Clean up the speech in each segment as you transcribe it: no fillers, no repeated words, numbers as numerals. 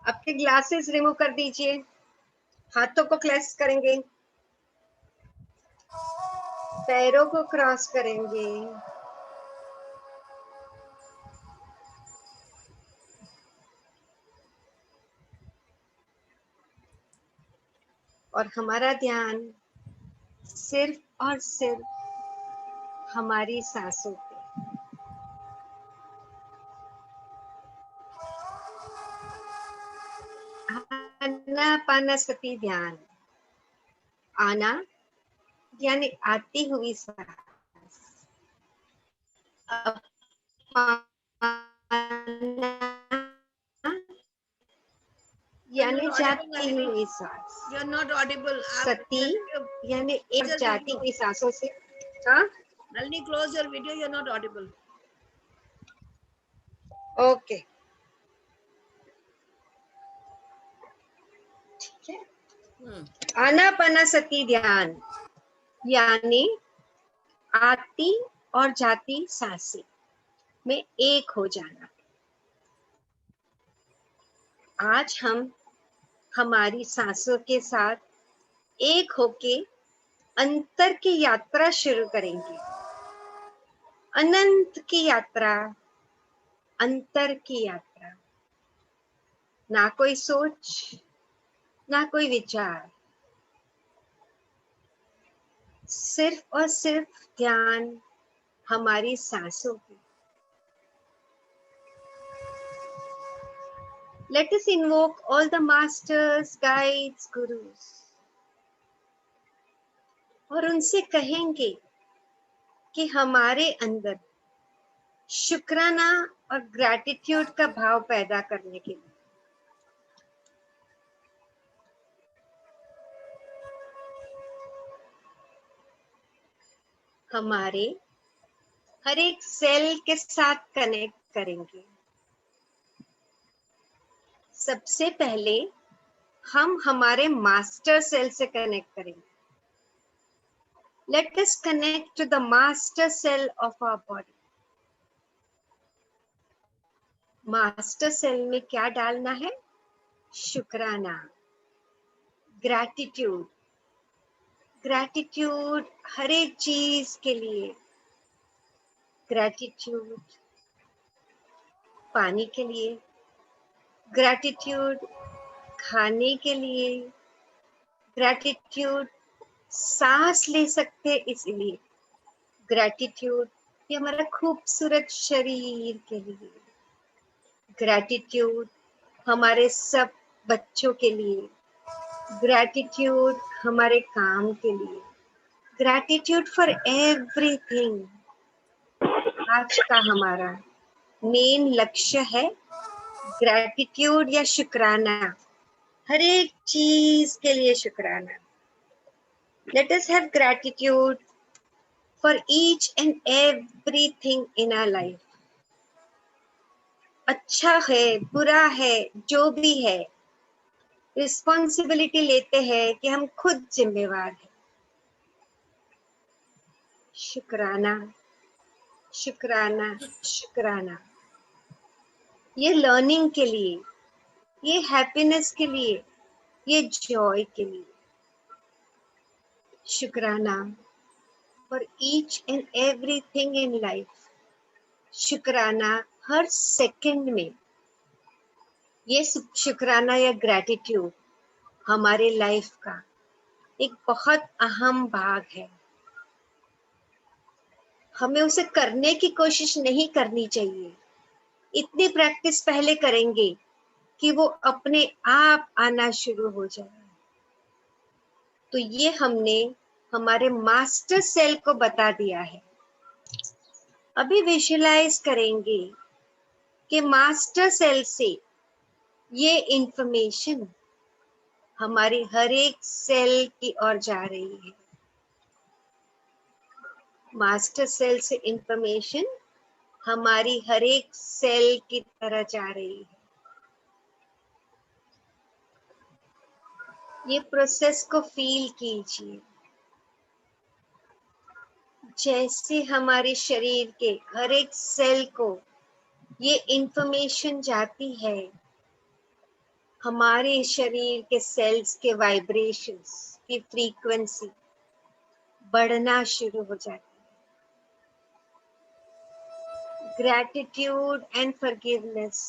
आपके glasses remove कर दीजिए, हाथों को क्लेंस करेंगे, पैरों को क्रॉस करेंगे, और हमारा ध्यान सिर्फ और सिर्फ हमारी सांसों पे। आनापानसति ध्यान। आना यानी आती हुई सांस, अपाना यानी जाती हुई सांस। You are not audible. सती यानी एक जाती हुई सांसों से। हाँ, Nalini, close your video. You are not audible. Okay, ठीक है। आनापानसति ध्यान यानी आती और जाती सांसें में एक हो जाना। आज हम हमारी सांसों के साथ एक होके अंतर की यात्रा शुरू करेंगे। अनंत की यात्रा, अंतर की यात्रा। ना कोई सोच, ना कोई विचार, सिर्फ और सिर्फ ध्यान हमारी सांसों पे। Let us invoke all the masters, guides, gurus, और उनसे कहेंगे कि हमारे अंदर शुक्राना और ग्रैटिट्यूड का भाव पैदा करने के लिए हमारे हर एक सेल के साथ कनेक्ट करेंगे। सबसे पहले हम हमारे मास्टर सेल से कनेक्ट करेंगे। Let us connect to the master cell of our body. Master cell में क्या डालना है? शुक्राना, ग्रैटिट्यूड। ग्रैटिट्यूड हर एक चीज के लिए। ग्रैटिट्यूड पानी के लिए, ग्रैटिट्यूड खाने के लिए, ग्रैटिट्यूड सांस ले सकते इसलिए, ग्रैटिट्यूड ये हमारा खूबसूरत शरीर के लिए, ग्रैटिट्यूड हमारे सब बच्चों के लिए, ग्रैटिट्यूड हमारे काम के लिए, ग्रैटिट्यूड फॉर एवरीथिंग। आज का हमारा मेन लक्ष्य है ग्रैटिट्यूड या शुक्राना, हर एक चीज के लिए शुक्राना। Let us have gratitude for each and everything in our life. अच्छा है, बुरा है, जो भी है, रिस्पॉन्सिबिलिटी लेते हैं कि हम खुद जिम्मेवार हैं। शुक्राना, शुक्राना, शुक्राना। ये लर्निंग के लिए, ये हैप्पीनेस के लिए, ये जॉय के लिए। शुक्राना for each and everything in life. शुक्राना हर सेकंड में। ये शुक्राना या ग्रैटिट्यूड हमारे लाइफ का एक बहुत अहम भाग है। हमें उसे करने की कोशिश नहीं करनी चाहिए। इतनी प्रैक्टिस पहले करेंगे कि वो अपने आप आना शुरू हो जाए। तो ये हमने हमारे मास्टर सेल को बता दिया है। अभी विजुलाइज करेंगे कि मास्टर सेल से ये इंफॉर्मेशन हमारी हर एक सेल की ओर जा रही है। मास्टर सेल से इंफॉर्मेशन हमारी हर एक सेल की तरह जा रही है। ये प्रोसेस को फील कीजिए। जैसे हमारे शरीर के हर एक सेल को ये इंफॉर्मेशन जाती है, हमारे शरीर के सेल्स के वाइब्रेशंस की फ्रीक्वेंसी बढ़ना शुरू हो जाती है। ग्रैटिट्यूड एंड फॉरगिवनेस,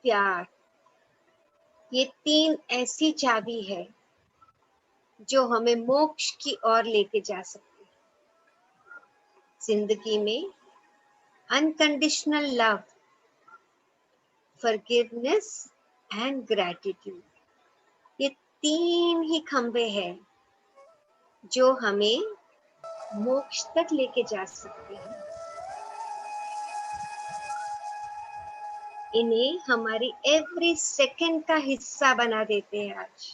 प्यार, ये 3 ऐसी चाबी है जो हमें मोक्ष की ओर लेके जा सकती है। जिंदगी में unconditional love, forgiveness and gratitude, ये 3 ही खंबे हैं जो हमें मोक्ष तक लेके जा सकते हैं। इन्हें हमारी एवरी सेकंड का हिस्सा बना देते हैं आज।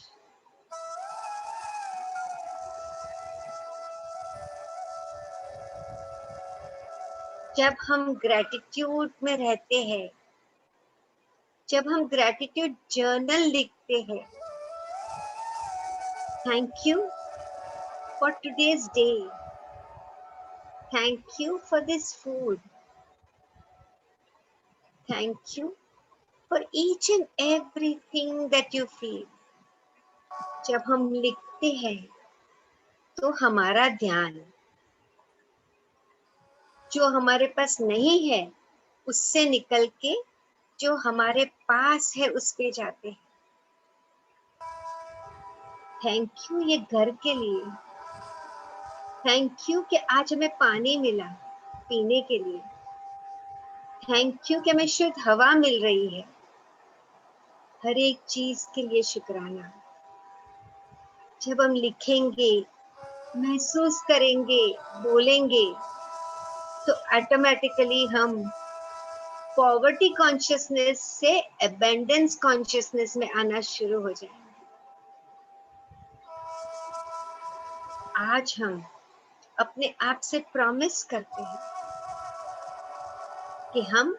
जब हम ग्रैटिट्यूड में रहते हैं, जब हम ग्रैटिट्यूड जर्नल लिखते हैं, thank you for today's day, thank you for this food, thank you for each and everything that you feel, जब हम लिखते हैं तो हमारा ध्यान जो हमारे पास नहीं है उससे निकल के जो हमारे पास है उस पे जाते हैं। थैंक यू ये घर के लिए, थैंक यू कि आज हमें पानी मिला पीने के लिए, थैंक यू कि हमें शुद्ध हवा मिल रही है। हर एक चीज के लिए शुक्राना। जब हम लिखेंगे, महसूस करेंगे, बोलेंगे, तो ऑटोमेटिकली हम पॉवर्टी कॉन्शियसनेस से एबंडेंस कॉन्शियसनेस में आना शुरू हो जाएंगे। आज हम अपने आप से प्रॉमिस करते हैं कि हम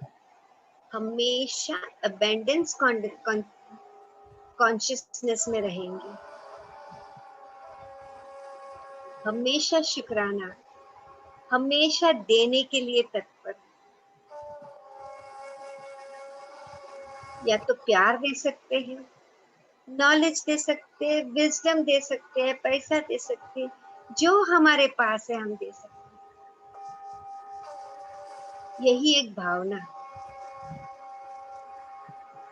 हमेशा एबंडेंस कॉन्शियसनेस में रहेंगे, हमेशा शुक्राना, हमेशा देने के लिए तत्पर। या तो प्यार दे सकते हैं, नॉलेज दे सकते हैं, विजडम दे सकते हैं, पैसा दे सकते हैं, जो हमारे पास है हम दे सकते हैं। यही एक भावना,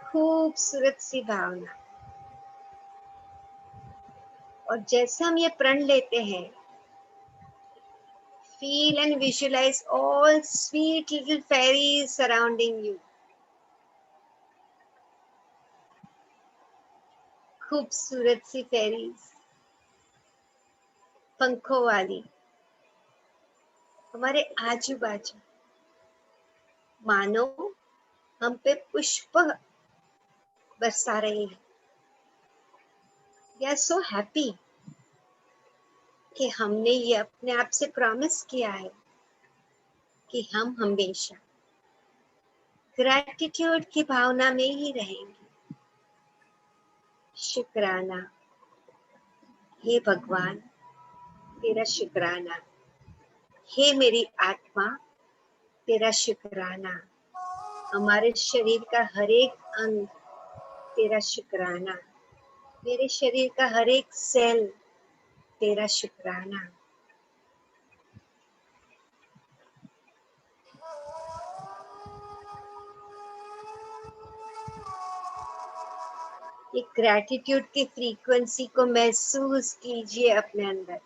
खूबसूरत सी भावना। और जैसे हम ये प्रण लेते हैं, feel and visualize all sweet little fairies surrounding you. खूबसूरत सी फेरीज, पंखों वाली, हमारे आजू बाजू, मानो हम पे पुष्प बरसा रही है। वी आर सो हैप्पी कि हमने ये अपने आप से प्रॉमिस किया है कि हम हमेशा ग्रैटिट्यूड की भावना में ही रहेंगे। शुक्राना, हे भगवान तेरा शुक्राना, हे मेरी आत्मा तेरा शुक्राना, हमारे शरीर का हर एक अंग तेरा शुक्राना, मेरे शरीर का हर एक सेल तेरा शुक्राना। एक ग्रैटिट्यूड की फ्रीक्वेंसी को महसूस कीजिए अपने अंदर।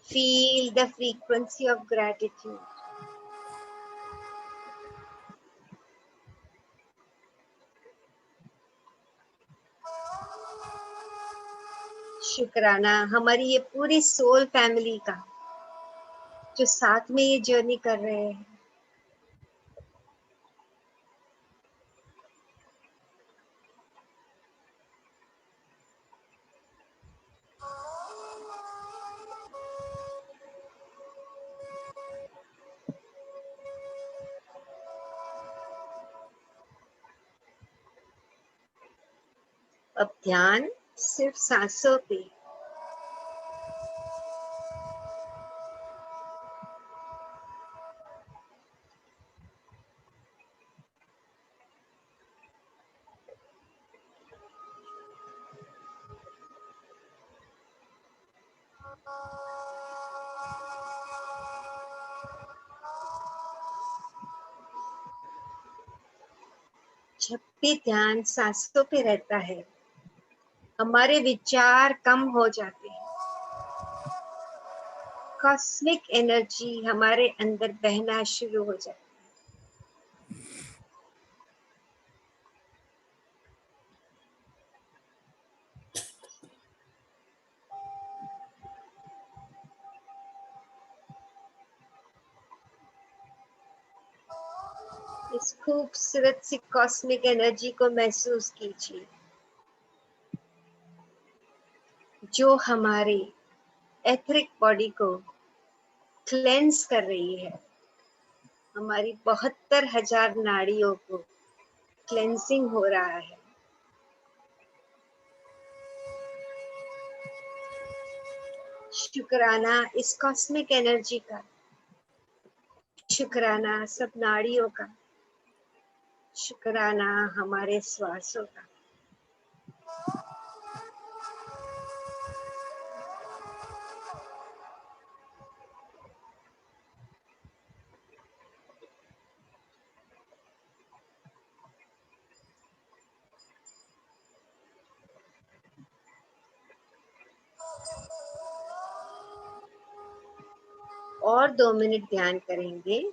Feel the frequency of gratitude. शुक्राना हमारी ये पूरी सोल फैमिली का जो साथ में ये जर्नी कर रहे हैं। अब ध्यान सिर्फ सांसों पे। जब भी ध्यान सांसों पे रहता है, हमारे विचार कम हो जाते हैं, कॉस्मिक एनर्जी हमारे अंदर बहना शुरू हो जाती है। इस खूबसूरत सी कॉस्मिक एनर्जी को महसूस कीजिए, जो हमारे एथरिक बॉडी को क्लेंस कर रही है। हमारी 72,000 नाड़ियों को क्लेंसिंग हो रहा है। शुक्राना इस कॉस्मिक एनर्जी का, शुक्राना सब नाड़ियों का, शुक्राना हमारे श्वासों का। और 2 मिनट ध्यान करेंगे।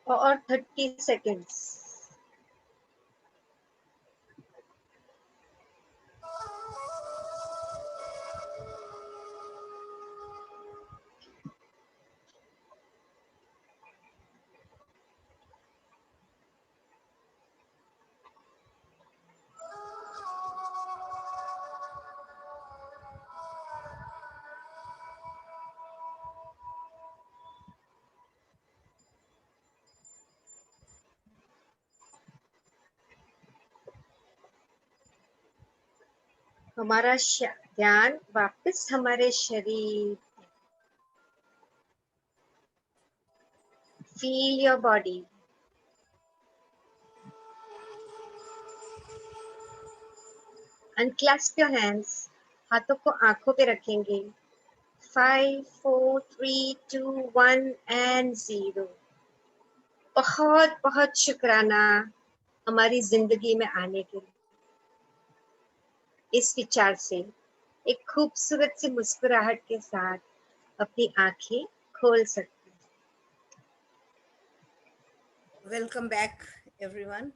और 30 सेकेंड्स। हमारा ध्यान वापस हमारे शरीर। Feel your body. Unclasp your hands. हाथों को आंखों पे रखेंगे। 5 4 3 2 1 एंड 0। बहुत बहुत शुक्राना हमारी जिंदगी में आने के लिए। इस विचार से एक खूबसूरत सी मुस्कुराहट के साथ अपनी आंखें खोल सकते हैं। Welcome back, everyone.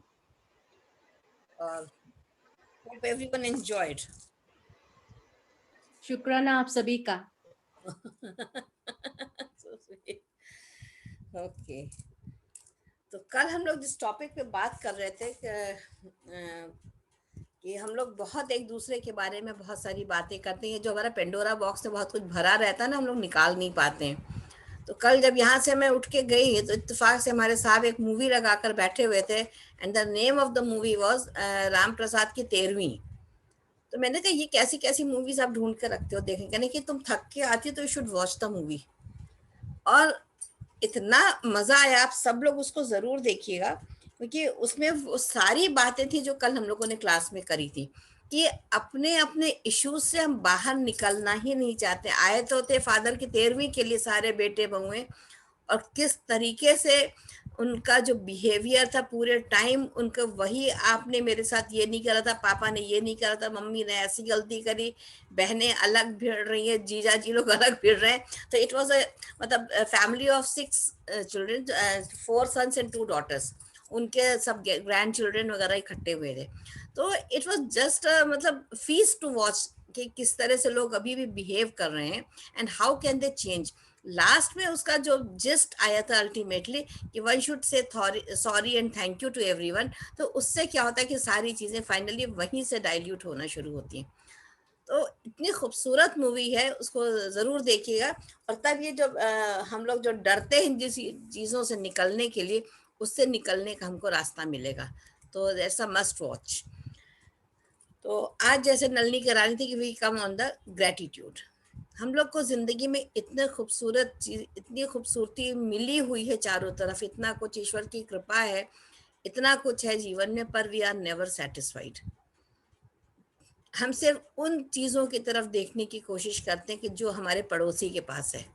Hope everyone enjoyed. शुक्राना आप सभी का। So sweet. Okay. तो कल हम लोग जिस टॉपिक पे बात कर रहे थे कि हम लोग बहुत एक दूसरे के बारे में बहुत सारी बातें करते हैं, जो हमारा पेंडोरा बॉक्स में बहुत कुछ भरा रहता है ना, हम लोग निकाल नहीं पाते हैं। तो कल जब यहाँ से मैं उठ के गई तो इत्तेफाक से हमारे साहब एक मूवी लगाकर बैठे हुए थे, and the name of the movie was Ram Prasad की 13वीं। तो मैंने कहा ये कैसी कैसी मूवीज आप ढूंढ कर रखते हो देखें, कहने कि तुम थक के आती हो तो you should watch the movie. और इतना मजा आया, आप सब लोग उसको जरूर देखिएगा, क्योंकि उसमें वो सारी बातें थी जो कल हम लोगों ने क्लास में करी थी, कि अपने अपने इश्यूज से हम बाहर निकलना ही नहीं चाहते। आए तो थे फादर की 13वीं के लिए सारे बेटे बहुएं, और किस तरीके से उनका जो बिहेवियर था पूरे टाइम उनका वही, आपने मेरे साथ ये नहीं करा था, पापा ने ये नहीं करा था, मम्मी ने ऐसी गलती करी, बहनें अलग भिड़ रही है, जीजा जी लोग अलग भिड़ रहे हैं। तो इट वाज मतलब family of 6 children, 4 sons and 2 daughters, उनके सब ग्रैंड चिल्ड्रन वगैरह इकट्ठे हुए थे। तो इट वाज जस्ट मतलब फीस टू वॉच कि किस तरह से लोग अभी भी बिहेव कर रहे हैं, and how can they change. Last में उसका जो जिस्ट आया था अल्टीमेटली कि one should say sorry and thank you to everyone. तो उससे क्या होता है कि सारी चीजें फाइनली वहीं से डाइल्यूट होना शुरू होती हैं। तो इतनी खूबसूरत मूवी है, उसको जरूर देखिएगा। और तब ये जो हम लोग जो डरते हैं जिस चीजों से निकलने के लिए, उससे निकलने का हमको रास्ता मिलेगा। तो दैट्स अ मस्ट वॉच। तो आज जैसे नलनी करा रही थी कि we come on the gratitude. हम लोग को जिंदगी में इतने खूबसूरत चीज, इतनी खूबसूरती मिली हुई है चारों तरफ, इतना कुछ ईश्वर की कृपा है, इतना कुछ है जीवन में, पर वी आर नेवर सेटिस्फाइड। हम सिर्फ उन चीजों की तरफ देखने की कोशिश करते हैं कि जो हमारे पड़ोसी के पास है।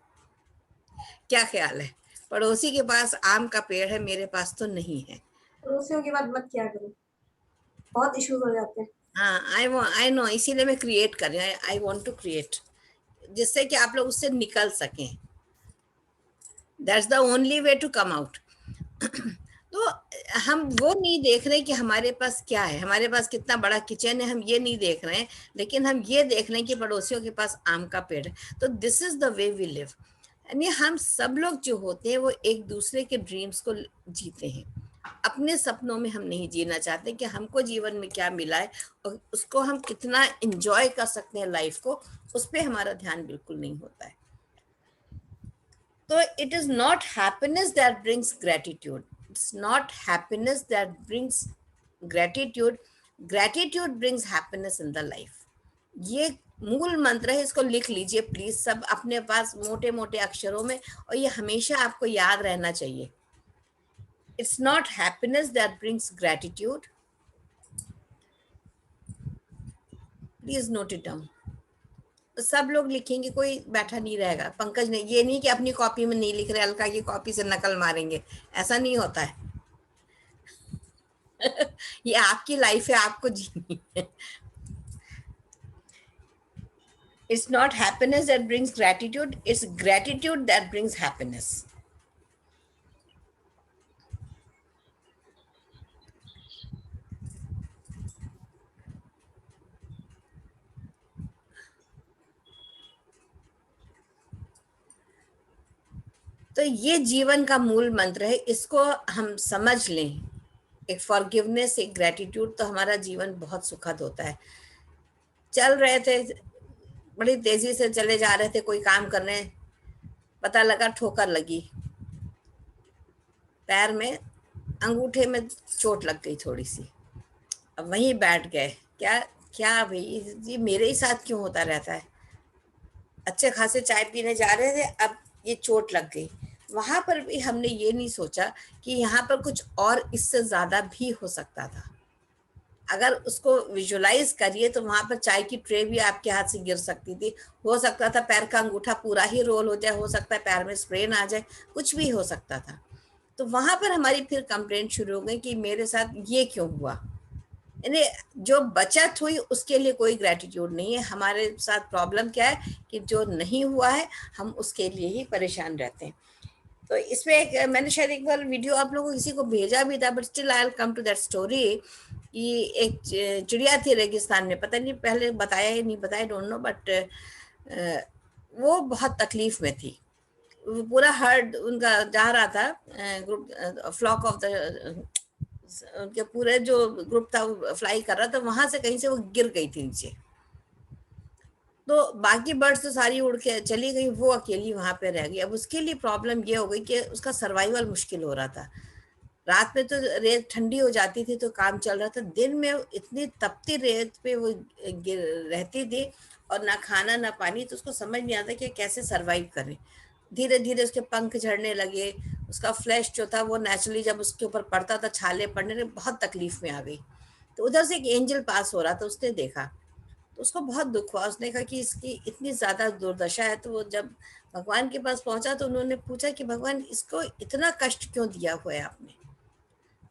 क्या ख्याल है? पड़ोसी के पास आम का पेड़ है, मेरे पास तो नहीं है। पड़ोसियों की बात मत किया करो, बहुत इश्यूज हो जाते हैं। हाँ, आई नो, इसीलिए मैं क्रिएट कर रही हूँ, आई वांट टू क्रिएट, जिससे कि आप लोग उससे निकल सकें। That's the only way to come out. तो हम वो नहीं देख रहे कि हमारे पास क्या है, हमारे पास कितना बड़ा किचन है, हम ये नहीं देख रहे हैं, लेकिन हम ये देख रहे हैं कि पड़ोसियों के पास आम का पेड़ है। तो this is the way we live. यानी हम सब लोग जो होते हैं वो एक दूसरे के ड्रीम्स को जीते हैं, अपने सपनों में हम नहीं जीना चाहते कि हमको जीवन में क्या मिला है और उसको हम कितना एंजॉय कर सकते हैं लाइफ को, उस पर हमारा ध्यान बिल्कुल नहीं होता है। तो it is not happiness that brings gratitude. It's not happiness that brings gratitude. Gratitude brings happiness in the life. ये मूल मंत्र है, इसको लिख लीजिए प्लीज सब अपने पास मोटे मोटे अक्षरों में, और ये हमेशा आपको याद रहना चाहिए। It's not happiness that brings gratitude. Please note it down. सब लोग लिखेंगे, कोई बैठा नहीं रहेगा। पंकज ने ये नहीं कि अपनी कॉपी में नहीं लिख रहे, अलका की कॉपी से नकल मारेंगे, ऐसा नहीं होता है। ये आपकी लाइफ है, आपको जीनी है। It's not happiness that brings gratitude, it's gratitude that brings happiness. तो ये जीवन का मूल मंत्र है, इसको हम समझ लें। एक फॉरगिवनेस, एक ग्रेटिट्यूड, तो हमारा जीवन बहुत सुखद होता है। चल रहे थे, बड़ी तेजी से चले जा रहे थे कोई काम करने, पता लगा ठोकर लगी, पैर में अंगूठे में चोट लग गई थोड़ी सी। अब वहीं बैठ गए, क्या क्या भाई ये मेरे ही साथ क्यों होता रहता है। अच्छे खासे चाय पीने जा रहे थे, अब ये चोट लग गई। वहां पर भी हमने ये नहीं सोचा कि यहाँ पर कुछ और इससे ज्यादा भी हो सकता था। अगर उसको विजुलाइज करिए तो वहां पर चाय की ट्रे भी आपके हाथ से गिर सकती थी, हो सकता था पैर का अंगूठा पूरा ही रोल हो जाए, हो सकता है पैर में स्प्रेन आ जाए, कुछ भी हो सकता था। तो वहां पर हमारी फिर कंप्लेंट शुरू हो गई कि मेरे साथ ये क्यों हुआ। यानी जो बचत हुई उसके लिए कोई ग्रेटिट्यूड नहीं है। हमारे साथ प्रॉब्लम क्या है कि जो नहीं हुआ है हम उसके लिए ही परेशान रहते हैं। तो इसमें एक मैंने शायद एक बार वीडियो आप लोगों को किसी को भेजा भी था, but still I will come to that story. कि एक चिड़िया थी रेगिस्तान में, पता नहीं पहले बताया ही नहीं बताया, डोंट नो, बट वो बहुत तकलीफ में थी। पूरा हर्ड उनका जा रहा था, ग्रुप फ्लॉक ऑफ द, उनके पूरे जो ग्रुप था वो फ्लाई कर रहा था, वहां से कहीं से वो गिर गई थी नीचे। तो बाकी बर्ड्स तो सारी उड़ के चली गई, वो अकेली वहां पे रह गई। अब उसके लिए प्रॉब्लम ये हो गई कि उसका सर्वाइवल मुश्किल हो रहा था। रात में तो रेत ठंडी हो जाती थी तो काम चल रहा था, दिन में इतनी तपती रेत पे वो रहती थी और ना खाना ना पानी, तो उसको समझ नहीं आता कि कैसे सरवाइव करें। धीरे धीरे उसके पंख झड़ने लगे, उसका फ्लैश जो था वो नेचुरली जब उसके ऊपर पड़ता था छाले पड़ने लगे, बहुत तकलीफ में आ गई। तो उधर से एक एंजल पास हो रहा था, उसने देखा तो उसको बहुत दुख हुआ। उसने कहा कि इसकी इतनी ज्यादा दुर्दशा है। तो वो जब भगवान के पास पहुंचा तो उन्होंने पूछा कि भगवान इसको इतना कष्ट क्यों दिया हुआ है आपने?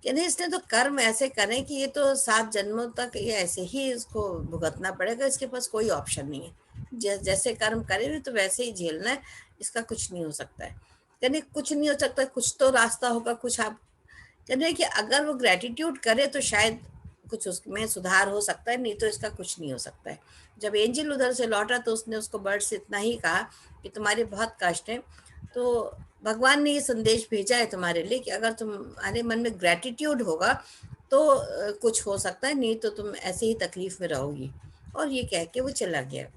कि नहीं, इसने तो कर्म ऐसे करें कि ये तो 7 जन्मों तक ये ऐसे ही इसको भुगतना पड़ेगा, इसके पास कोई ऑप्शन नहीं है। जैसे कर्म करे तो वैसे ही झेलना है, इसका कुछ नहीं हो सकता है। कहने कुछ नहीं हो सकता, कुछ तो रास्ता होगा, कुछ आप कहने कि अगर वो ग्रेटिट्यूड करे तो शायद कुछ उसमें सुधार हो सकता है, नहीं तो इसका कुछ नहीं हो सकता है। जब एंजल उधर से लौटा तो उसने उसको बर्ड से इतना ही कहा कि तुम्हारे बहुत कष्ट है, तो भगवान ने ये संदेश भेजा है तुम्हारे लिए कि अगर तुम्हारे मन में ग्रेटिट्यूड होगा तो कुछ हो सकता है, नहीं तो तुम ऐसे ही तकलीफ में रहोगी। और ये कह के वो चला गया।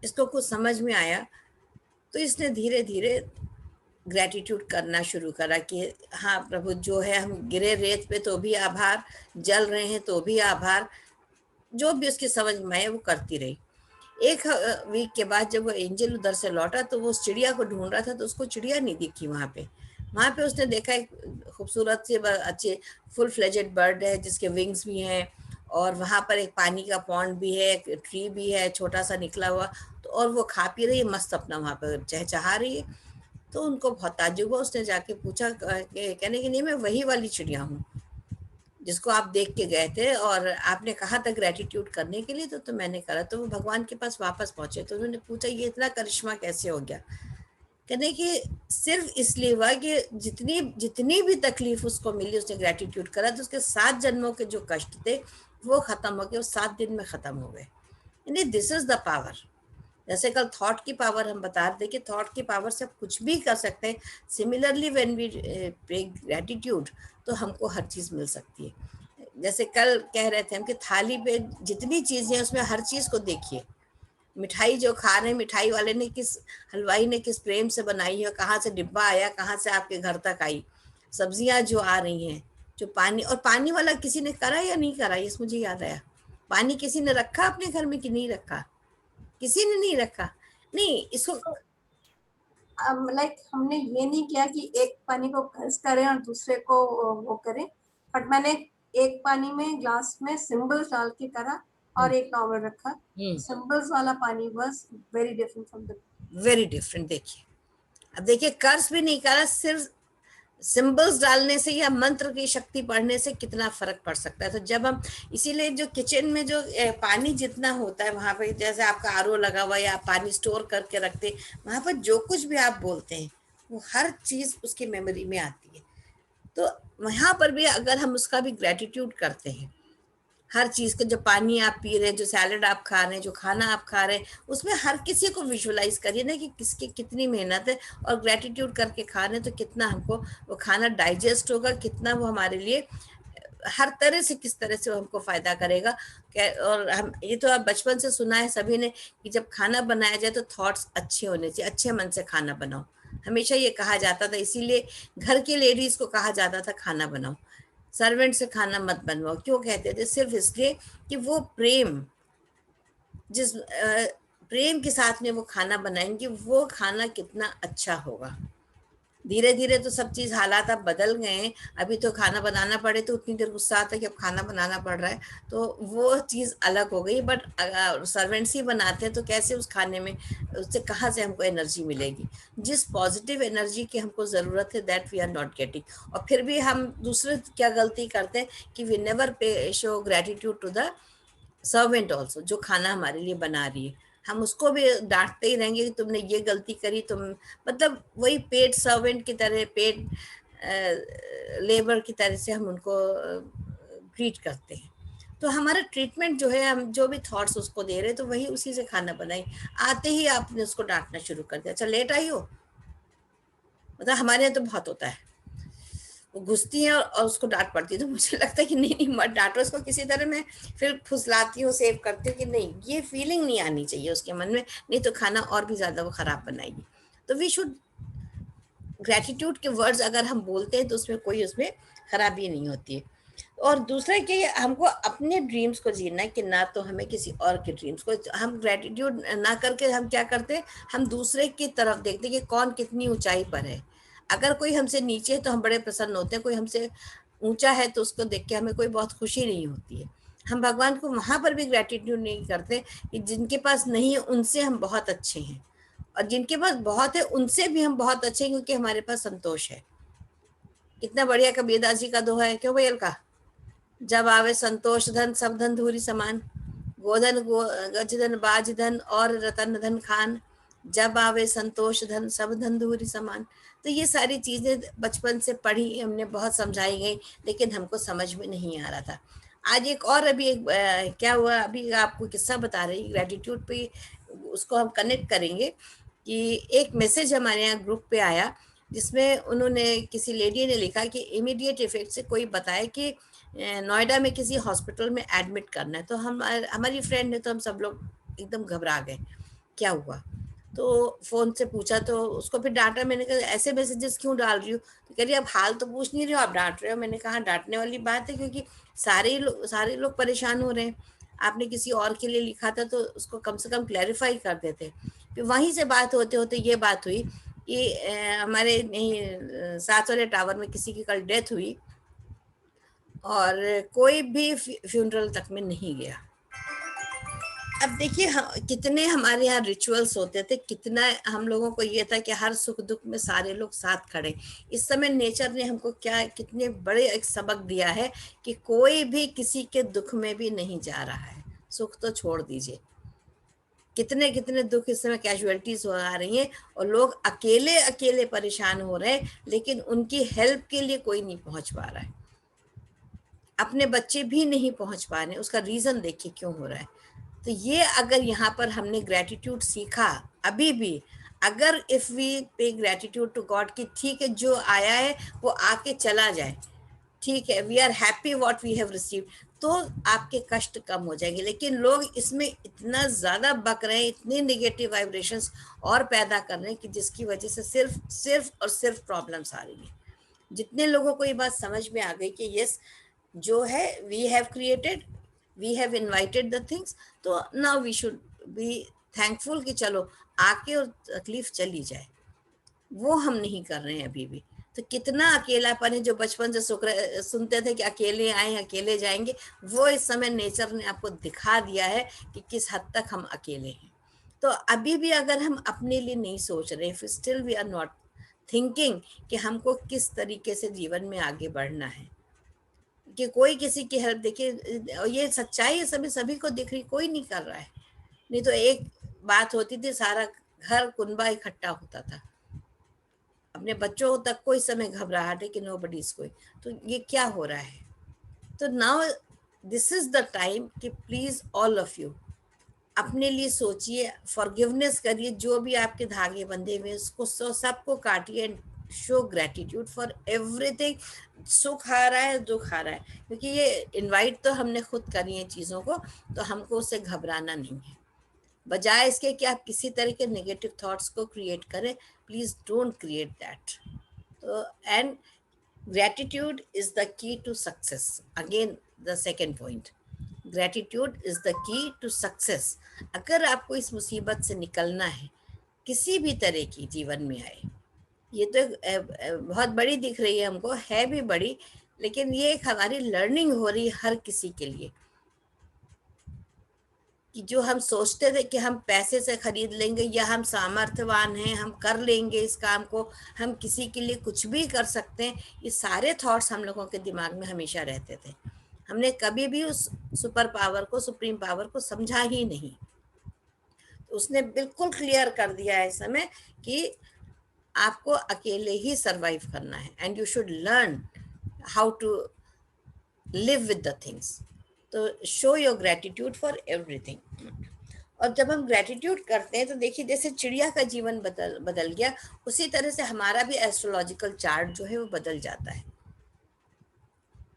इसको कुछ समझ में आया तो इसने धीरे धीरे ग्रेटिट्यूड करना शुरू करा कि हाँ प्रभु, जो है हम गिरे रेत पे तो भी आभार, जल रहे हैं तो भी आभार, जो भी उसकी समझ में आए वो करती रही। एक वीक के बाद जब वो एंजल उधर से लौटा तो वो उस चिड़िया को ढूंढ रहा था, तो उसको चिड़िया नहीं दिखी वहां पे। वहां पे उसने देखा एक खूबसूरत से अच्छे फुल फ्लेजेड बर्ड है जिसके विंग्स भी हैं, और वहां पर एक पानी का पॉन्ड भी है, एक ट्री भी है छोटा सा निकला हुआ, तो और वो खा पी रही है मस्त, अपना वहां पर चहचहा रही है। तो उनको बहुत ताज्जुब हुआ। उसने जाके पूछा, कहने की नहीं, मैं वही वाली चिड़िया हूँ जिसको आप देख के गए थे और आपने कहा था ग्रेटिट्यूड करने के लिए, तो मैंने करा। तो वो भगवान के पास वापस पहुंचे तो उन्होंने पूछा ये इतना करिश्मा कैसे हो गया? कहने कि सिर्फ इसलिए हुआ कि जितनी जितनी भी तकलीफ उसको मिली उसने ग्रेटिट्यूड करा, तो उसके 7 जन्मों के जो कष्ट थे वो खत्म हो गए, वो 7 दिन में खत्म हो गए। यानी दिस इज द पावर। जैसे कल थॉट की पावर हम बता रहे थे कि थॉट की पावर से आप कुछ भी कर सकते हैं। सिमिलरली व्हेन वी पे ग्रेटिट्यूड तो हमको हर चीज मिल सकती है। जैसे कल कह रहे थे हम कि थाली पे जितनी चीजें हैं उसमें हर चीज को देखिए। मिठाई जो खा रहे हैं, मिठाई वाले ने किस, हलवाई ने किस प्रेम से बनाई है, कहाँ से डिब्बा आया, कहाँ से आपके घर तक आई। सब्जियां जो आ रही हैं, जो पानी, और पानी वाला किसी ने करा या नहीं करा, ये मुझे याद आया। पानी किसी ने रखा अपने घर में कि नहीं रखा? किसी ने नहीं रखा। नहीं, इसको लाइक हमने ये नहीं किया कि एक पानी को खर्च करें और दूसरे को वो करें, बट मैंने एक पानी में ग्लास में सिंबल्स डाल के करा और एक नॉर्मल रखा। सिंबल्स वाला पानी was very different from the very different. देखिए, अब देखिए, कर्ज भी नहीं करा, सिर्फ सिंबल्स डालने से या मंत्र की शक्ति पढ़ने से कितना फर्क पड़ सकता है। तो जब हम, इसीलिए जो किचन में जो पानी जितना होता है वहां पे, जैसे आपका आरओ लगा हुआ या आप पानी स्टोर करके रखते, वहां पर जो कुछ भी आप बोलते हैं वो हर चीज उसकी मेमोरी में आती है। तो वहां पर भी अगर हम उसका भी ग्रेटिट्यूड करते हैं, हर चीज का, जो पानी आप पी रहे हैं, जो सैलड आप खा रहे हैं, जो खाना आप खा रहे हैं, उसमें हर किसी को विजुअलाइज करिए ना कि किसकी कितनी मेहनत है, और ग्रेटिट्यूड करके खा रहे हैं तो कितना हमको वो खाना डाइजेस्ट होगा, कितना वो हमारे लिए हर तरह से, किस तरह से वो हमको फायदा करेगा। और हम ये तो आप बचपन से सुना है सभी ने कि जब खाना बनाया जाए तो थॉट्स अच्छे होने चाहिए, अच्छे मन से खाना बनाओ, हमेशा ये कहा जाता था। इसीलिए घर की लेडीज को कहा जाता था खाना बनाओ, सर्वेंट से खाना मत बनवाओ। क्यों कहते थे? सिर्फ इसलिए कि वो प्रेम, जिस प्रेम के साथ में वो खाना बनाएंगे वो खाना कितना अच्छा होगा। धीरे धीरे तो सब चीज हालात अब बदल गए हैं। अभी तो खाना बनाना पड़े तो उतनी देर गुस्सा आता है कि अब खाना बनाना पड़ रहा है, तो वो चीज अलग हो गई। बट सर्वेंट्स ही बनाते हैं तो कैसे उस खाने में, उससे कहाँ से हमको एनर्जी मिलेगी? जिस पॉजिटिव एनर्जी की हमको जरूरत है, that we are not getting. और फिर भी हम दूसरे क्या गलती करते हैं कि we never pay show gratitude to the servant also, जो खाना हमारे लिए बना रही है। हम उसको भी डांटते ही रहेंगे कि तुमने ये गलती करी, तुम, मतलब वही पेड सर्वेंट की तरह, पेड लेबर की तरह से हम उनको ट्रीट करते हैं। तो हमारा ट्रीटमेंट जो है, हम जो भी थॉट्स उसको दे रहे हैं, तो वही उसी से खाना बनाई। आते ही आपने उसको डांटना शुरू कर दिया, अच्छा लेट आई हो, मतलब हमारे यहाँ तो बहुत होता है। वो घुसती है और उसको डांट पड़ती है, तो मुझे लगता है कि नहीं नहीं मत डांटो उसको, किसी तरह मैं फिर फुसलाती हूँ, सेव करती हूँ कि नहीं, ये फीलिंग नहीं आनी चाहिए उसके मन में, नहीं तो खाना और भी ज्यादा वो खराब बनाएगी। तो वी शुड, ग्रेटिट्यूड के वर्ड्स अगर हम बोलते हैं तो उसमें कोई उसमें खराबी नहीं होती है। और दूसरा कि हमको अपने ड्रीम्स को जीना है, कि ना तो हमें किसी और के ड्रीम्स को, हम ग्रेटिट्यूड ना करके हम क्या करते हैं, हम दूसरे की तरफ देखते हैं कि कौन कितनी ऊंचाई पर है। अगर कोई हमसे नीचे है तो हम बड़े प्रसन्न होते हैं, कोई हमसे ऊंचा है तो उसको देख के हमें कोई बहुत खुशी नहीं होती है। हम भगवान को वहां पर भी ग्रेटिट्यूड नहीं करते कि जिनके पास नहीं है उनसे हम बहुत अच्छे हैं, और जिनके पास बहुत है उनसे भी हम बहुत अच्छे हैं, क्योंकि हमारे पास संतोष है। कितना बढ़िया कबीरदास जी का दोहा है, क्यों भैया का, जब आवे संतोष धन सब धन धूरी समान, गोधन गज धन बाज धन और रतन धन खान, जब आवे संतोष धन सब धन धूरी समान। तो ये सारी चीजें बचपन से पढ़ी हमने, बहुत समझाई गई, लेकिन हमको समझ में नहीं आ रहा था। आज एक और अभी एक क्या हुआ, अभी आपको किस्सा बता रही ग्रेटिट्यूड पे, उसको हम कनेक्ट करेंगे कि एक मैसेज हमारे यहाँ ग्रुप पे आया, जिसमें उन्होंने, किसी लेडी ने लिखा कि इमीडिएट इफेक्ट से कोई बताए कि नोएडा में किसी हॉस्पिटल में एडमिट करना है। तो हम, हमारी फ्रेंड ने, तो हम सब लोग एकदम घबरा गए, क्या हुआ। तो फोन से पूछा तो उसको फिर डांटा, मैंने कहा ऐसे मैसेजेस क्यों डाल रही हो, तो कह रही आप हाल तो पूछ नहीं रहे हो, आप डांट रहे हो। मैंने कहा डांटने वाली बात है, क्योंकि सारे लोग परेशान हो रहे हैं, आपने किसी और के लिए लिखा था तो उसको कम से कम क्लैरिफाई कर देते। फिर वहीं से बात होते होते ये बात हुई कि हमारे नहीं साथ वाले टावर में किसी की कल डेथ हुई, और कोई भी फ्यूनरल तक में नहीं गया। अब देखिए कितने हमारे यहाँ रिचुअल्स होते थे, कितना हम लोगों को ये था कि हर सुख दुख में सारे लोग साथ खड़े। इस समय नेचर ने हमको क्या, कितने बड़े एक सबक दिया है कि कोई भी किसी के दुख में भी नहीं जा रहा है, सुख तो छोड़ दीजिए। कितने कितने दुख इस समय कैजुअलिटीज हो आ रही हैं, और लोग अकेले अकेले परेशान हो रहे हैं, लेकिन उनकी हेल्प के लिए कोई नहीं पहुंच पा रहा है, अपने बच्चे भी नहीं पहुंच पा रहे। उसका रीजन देखिए क्यों हो रहा है। तो ये अगर यहाँ पर हमने ग्रेटिट्यूड सीखा, अभी भी अगर इफ वी पे ग्रेटिट्यूड टू गॉड कि ठीक है जो आया है वो आके चला जाए, ठीक है, we are happy what we have received, तो आपके कष्ट कम हो जाएंगे। लेकिन लोग इसमें इतना ज्यादा बक रहे हैं, इतनी नेगेटिव वाइब्रेशंस और पैदा कर रहे हैं कि जिसकी वजह से सिर्फ और सिर्फ प्रॉब्लम्स आ रही है। जितने लोगों को ये बात समझ में आ गई कि यस जो है we have created, we have invited the things, तो now we should be thankful कि चलो आके और तकलीफ चली जाए। वो हम नहीं कर रहे हैं अभी भी। तो कितना अकेलापन है, जो बचपन से सुनते थे कि अकेले आए अकेले जाएंगे, वो इस समय नेचर ने आपको दिखा दिया है कि किस हद तक हम अकेले हैं। तो अभी भी अगर हम अपने लिए नहीं सोच रहे, फिर still we are not thinking कि हमको किस तरीके से जीवन में आगे बढ़ना है, कि कोई किसी की हेल्प, देखिए ये सच्चाई है, सभी को दिख रही, कोई नहीं कर रहा है। नहीं तो एक बात होती थी, सारा घर कुनबा इकट्ठा होता था, अपने बच्चों तक को इस समय घबराहट है कि नोबडी इज गोइंग। तो ये क्या हो रहा है। तो now this is the time कि प्लीज ऑल ऑफ यू अपने लिए सोचिए, फॉरगिवनेस करिए, जो भी आपके धागे बंधे हुए उसको सबको काटिए, and show gratitude for everything. सुख आ रहा है, दुख आ रहा है, क्योंकि ये इनवाइट तो हमने खुद करी है चीज़ों को, तो हमको उससे घबराना नहीं है। बजाय इसके कि आप किसी तरह के नेगेटिव थॉट्स को क्रिएट करें, प्लीज डोंट क्रिएट दैट। तो and gratitude is the key to success. Again the second point, gratitude is the key to success. अगर आपको इस मुसीबत से निकलना है, किसी भी तरह की जीवन में आए, ये तो बहुत बड़ी दिख रही है हमको, है भी बड़ी, लेकिन ये एक हमारी लर्निंग हो रही है हर किसी के लिए, कि जो हम सोचते थे कि हम पैसे से खरीद लेंगे, या हम सामर्थ्यवान हैं, हम कर लेंगे इस काम को, हम किसी के लिए कुछ भी कर सकते हैं, ये सारे थॉट्स हम लोगों के दिमाग में हमेशा रहते थे। हमने कभी भी उस सुपर पावर को, सुप्रीम पावर को समझा ही नहीं। तो उसने बिल्कुल क्लियर कर दिया है इस समय कि आपको अकेले ही सरवाइव करना है, and you should learn how to live with the things. तो show your gratitude for everything. और जब हम ग्रेटिट्यूड करते हैं तो देखिए, जैसे चिड़िया का जीवन बदल गया, उसी तरह से हमारा भी एस्ट्रोलॉजिकल चार्ट जो है वो बदल जाता है।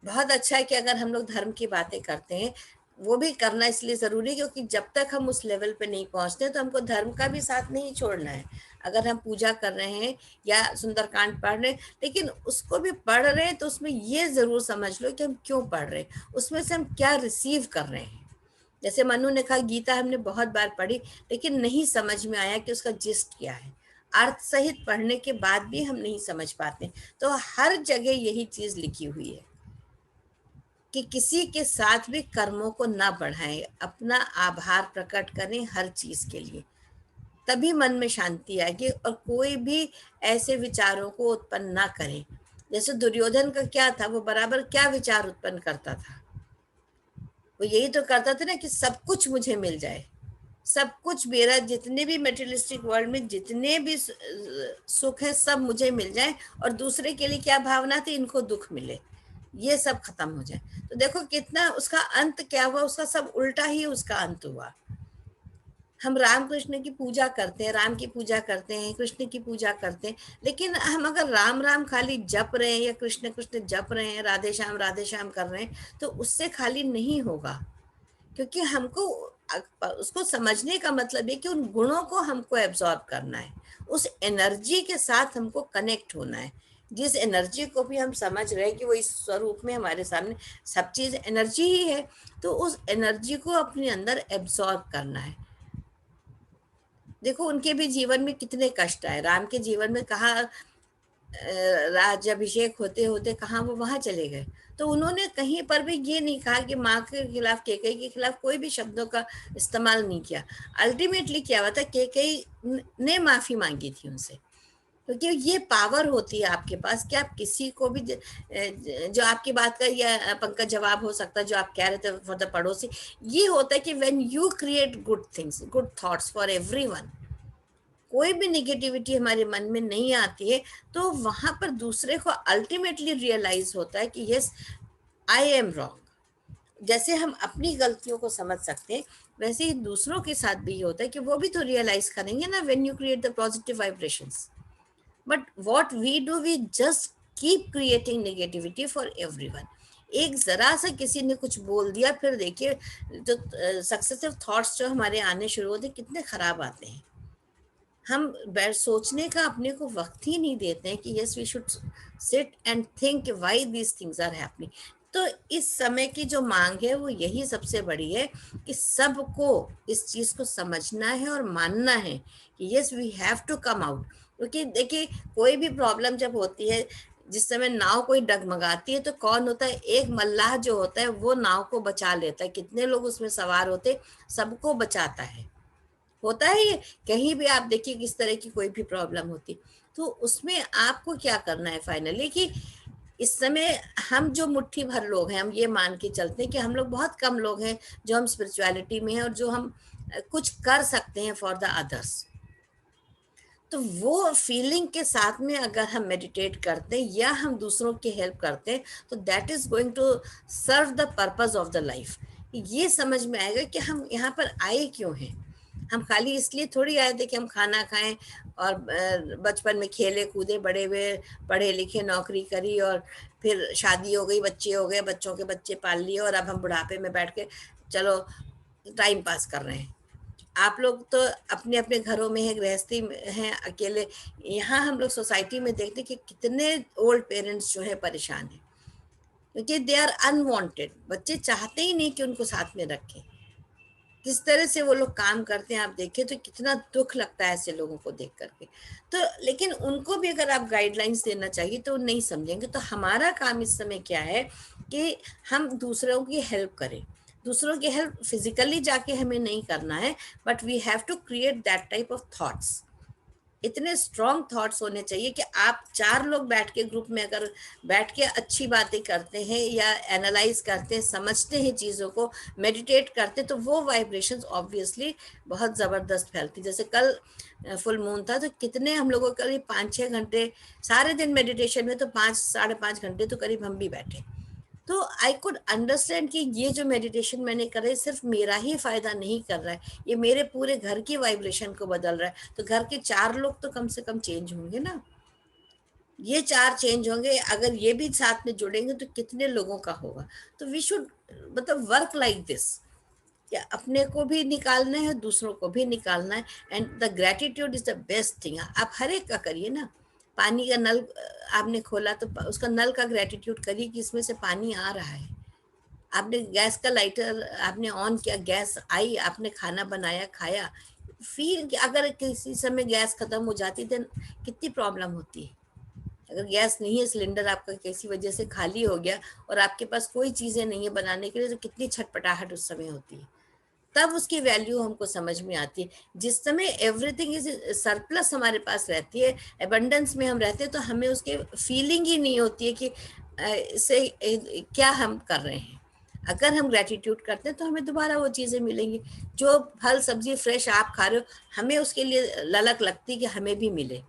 बहुत अच्छा है कि अगर हम लोग धर्म की बातें करते हैं, वो भी करना इसलिए ज़रूरी है क्योंकि जब तक हम उस लेवल पे नहीं पहुँचते तो हमको धर्म का भी साथ नहीं छोड़ना है। अगर हम पूजा कर रहे हैं या सुंदरकांड पढ़ रहे हैं, लेकिन उसको भी पढ़ रहे हैं तो उसमें ये ज़रूर समझ लो कि हम क्यों पढ़ रहे हैं, उसमें से हम क्या रिसीव कर रहे हैं। जैसे मनु ने कहा गीता हमने बहुत बार पढ़ी, लेकिन नहीं समझ में आया कि उसका जिस्ट क्या है। अर्थ सहित पढ़ने के बाद भी हम नहीं समझ पाते। तो हर जगह यही चीज़ लिखी हुई है कि किसी के साथ भी कर्मों को ना बढ़ाएं, अपना आभार प्रकट करें हर चीज के लिए, तभी मन में शांति आएगी और कोई भी ऐसे विचारों को उत्पन्न ना करें। जैसे दुर्योधन का क्या था, वो बराबर क्या विचार उत्पन्न करता था, वो यही तो करता था ना कि सब कुछ मुझे मिल जाए, सब कुछ मेरा, जितने भी मेटेरियलिस्टिक वर्ल्ड में जितने भी सुख है सब मुझे मिल जाए, और दूसरे के लिए क्या भावना थी, इनको दुख मिले, ये सब खत्म हो जाए। तो देखो कितना उसका अंत क्या हुआ, उसका सब उल्टा ही उसका अंत हुआ। हम राम कृष्ण की पूजा करते हैं, राम की पूजा करते हैं, कृष्ण की पूजा करते हैं, लेकिन हम अगर राम राम खाली जप रहे हैं या कृष्ण कृष्ण जप रहे हैं, राधे श्याम कर रहे हैं, तो उससे खाली नहीं होगा। क्योंकि हमको उसको समझने का मतलब है कि उन गुणों को हमको एब्जॉर्ब करना है, उस एनर्जी के साथ हमको कनेक्ट होना है। जिस एनर्जी को भी हम समझ रहे हैं कि वो इस स्वरूप में हमारे सामने सब चीज एनर्जी ही है, तो उस एनर्जी को अपने अंदर एब्जॉर्ब करना है। देखो उनके भी जीवन में कितने कष्ट आए, राम के जीवन में कहा राज्याभिषेक होते होते कहाँ वो वहां चले गए, तो उन्होंने कहीं पर भी ये नहीं कहा कि माँ के खिलाफ, केकई के खिलाफ कोई भी शब्दों का इस्तेमाल नहीं किया। अल्टीमेटली क्या हुआ था, केकई ने माफी मांगी थी उनसे, क्योंकि ये पावर होती है आपके पास कि आप किसी को भी जो आपकी बात का या पंकज जवाब हो सकता है जो आप कह रहे थे फॉर द पड़ोसी, ये होता है कि when you create good things, good thoughts for everyone, कोई भी निगेटिविटी हमारे मन में नहीं आती है, तो वहां पर दूसरे को अल्टीमेटली रियलाइज होता है कि यस आई एम रॉन्ग। जैसे हम अपनी गलतियों को समझ सकते हैं, वैसे ही दूसरों के साथ भी ये होता है कि वो भी तो रियलाइज करेंगे ना, when you create the positive vibrations. But what we do, we just keep creating negativity for everyone. एक जरा सा किसी ने कुछ बोल दिया, फिर देखिए जो सक्सेसिव थॉट्स जो हमारे आने शुरू होते कितने खराब आते हैं। हम सोचने का अपने को वक्त ही नहीं देते हैं कि yes we should sit and think why these things are happening. तो इस समय की जो मांग है वो यही सबसे बड़ी है कि सबको इस चीज को समझना है और मानना है कि yes we have to come out. क्योंकि देखिए कोई भी प्रॉब्लम जब होती है, जिस समय नाव कोई डगमगाती है, तो कौन होता है, एक मल्लाह जो होता है वो नाव को बचा लेता है। कितने लोग उसमें सवार होते, सबको बचाता है। होता है ये, कहीं भी आप देखिए किस तरह की कोई भी प्रॉब्लम होती, तो उसमें आपको क्या करना है फाइनली कि इस समय हम जो मुट्ठी भर लोग हैं, हम ये मान के चलते हैं कि हम लोग बहुत कम लोग हैं जो हम स्पिरिचुअलिटी में हैं और जो हम कुछ कर सकते हैं फॉर द अदर्स। तो वो फीलिंग के साथ में अगर हम मेडिटेट करते हैं या हम दूसरों की हेल्प करते हैं, तो that is going to serve the purpose of the life. ये समझ में आएगा कि हम यहाँ पर आए क्यों हैं। हम खाली इसलिए थोड़ी आए थे कि हम खाना खाएं और बचपन में खेले कूदे, बड़े हुए, पढ़े लिखे, नौकरी करी, और फिर शादी हो गई, बच्चे हो गए, बच्चों के बच्चे पाल लिए, और अब हम बुढ़ापे में बैठ के चलो टाइम पास कर रहे हैं। आप लोग तो अपने अपने घरों में हैं, गृहस्थी में हैं, अकेले। यहाँ हम लोग सोसाइटी में देखते कि कितने ओल्ड पेरेंट्स जो है परेशान हैं, क्योंकि दे आर अनवांटेड। बच्चे चाहते ही नहीं कि उनको साथ में रखें। किस तरह से वो लोग काम करते हैं आप देखें तो कितना दुख लगता है ऐसे लोगों को देख करके। तो लेकिन उनको भी अगर आप गाइडलाइंस देना चाहिए तो वो नहीं समझेंगे। तो हमारा काम इस समय क्या है कि हम दूसरों की हेल्प करें। दूसरों की हेल्प फिजिकली जाके हमें नहीं करना है, but we have to create that type of thoughts. इतने स्ट्रॉन्ग थॉट्स होने चाहिए कि आप 4 लोग बैठ के ग्रुप में अगर बैठ के अच्छी बातें करते हैं या एनालाइज करते हैं, समझते हैं चीज़ों को, मेडिटेट करते हैं, तो वो वाइब्रेशंस ऑब्वियसली बहुत ज़बरदस्त फैलती। जैसे कल फुल मून था तो कितने हम लोगों को करीब 5-6 घंटे, सारे दिन मेडिटेशन में तो 5-5.5 घंटे तो करीब हम भी बैठे। तो आई कुड अंडरस्टैंड कि ये जो मेडिटेशन मैंने करे सिर्फ मेरा ही फायदा नहीं कर रहा है, ये मेरे पूरे घर की वाइब्रेशन को बदल रहा है। तो घर के 4 लोग तो कम से कम चेंज होंगे ना। ये 4 चेंज होंगे, अगर ये भी साथ में जुड़ेंगे तो कितने लोगों का होगा। तो वी शुड मतलब वर्क लाइक दिस, या अपने को भी निकालना है, दूसरों को भी निकालना है। And the gratitude is the best thing. आप हर एक का करिए ना। पानी का नल आपने खोला तो उसका नल का ग्रेटिट्यूड करिए कि इसमें से पानी आ रहा है। आपने गैस का लाइटर आपने ऑन किया, गैस आई, आपने खाना बनाया, खाया। फिर अगर किसी समय गैस खत्म हो जाती तो कितनी प्रॉब्लम होती है। अगर गैस नहीं है, सिलेंडर आपका किसी वजह से खाली हो गया और आपके पास कोई चीजें नहीं है बनाने के लिए, तो कितनी छटपटाहट उस समय होती है। तब उसकी वैल्यू हमको समझ में आती है। जिस समय एवरीथिंग इज सरप्लस हमारे पास रहती है, एबंडेंस में हम रहते हैं, तो हमें उसके फीलिंग ही नहीं होती है कि इससे क्या हम कर रहे हैं। अगर हम ग्रेटिट्यूड करते हैं तो हमें दोबारा वो चीज़ें मिलेंगी। जो फल सब्जी फ्रेश आप खा रहे हो, हमें उसके लिए ललक लगती है कि हमें भी मिले।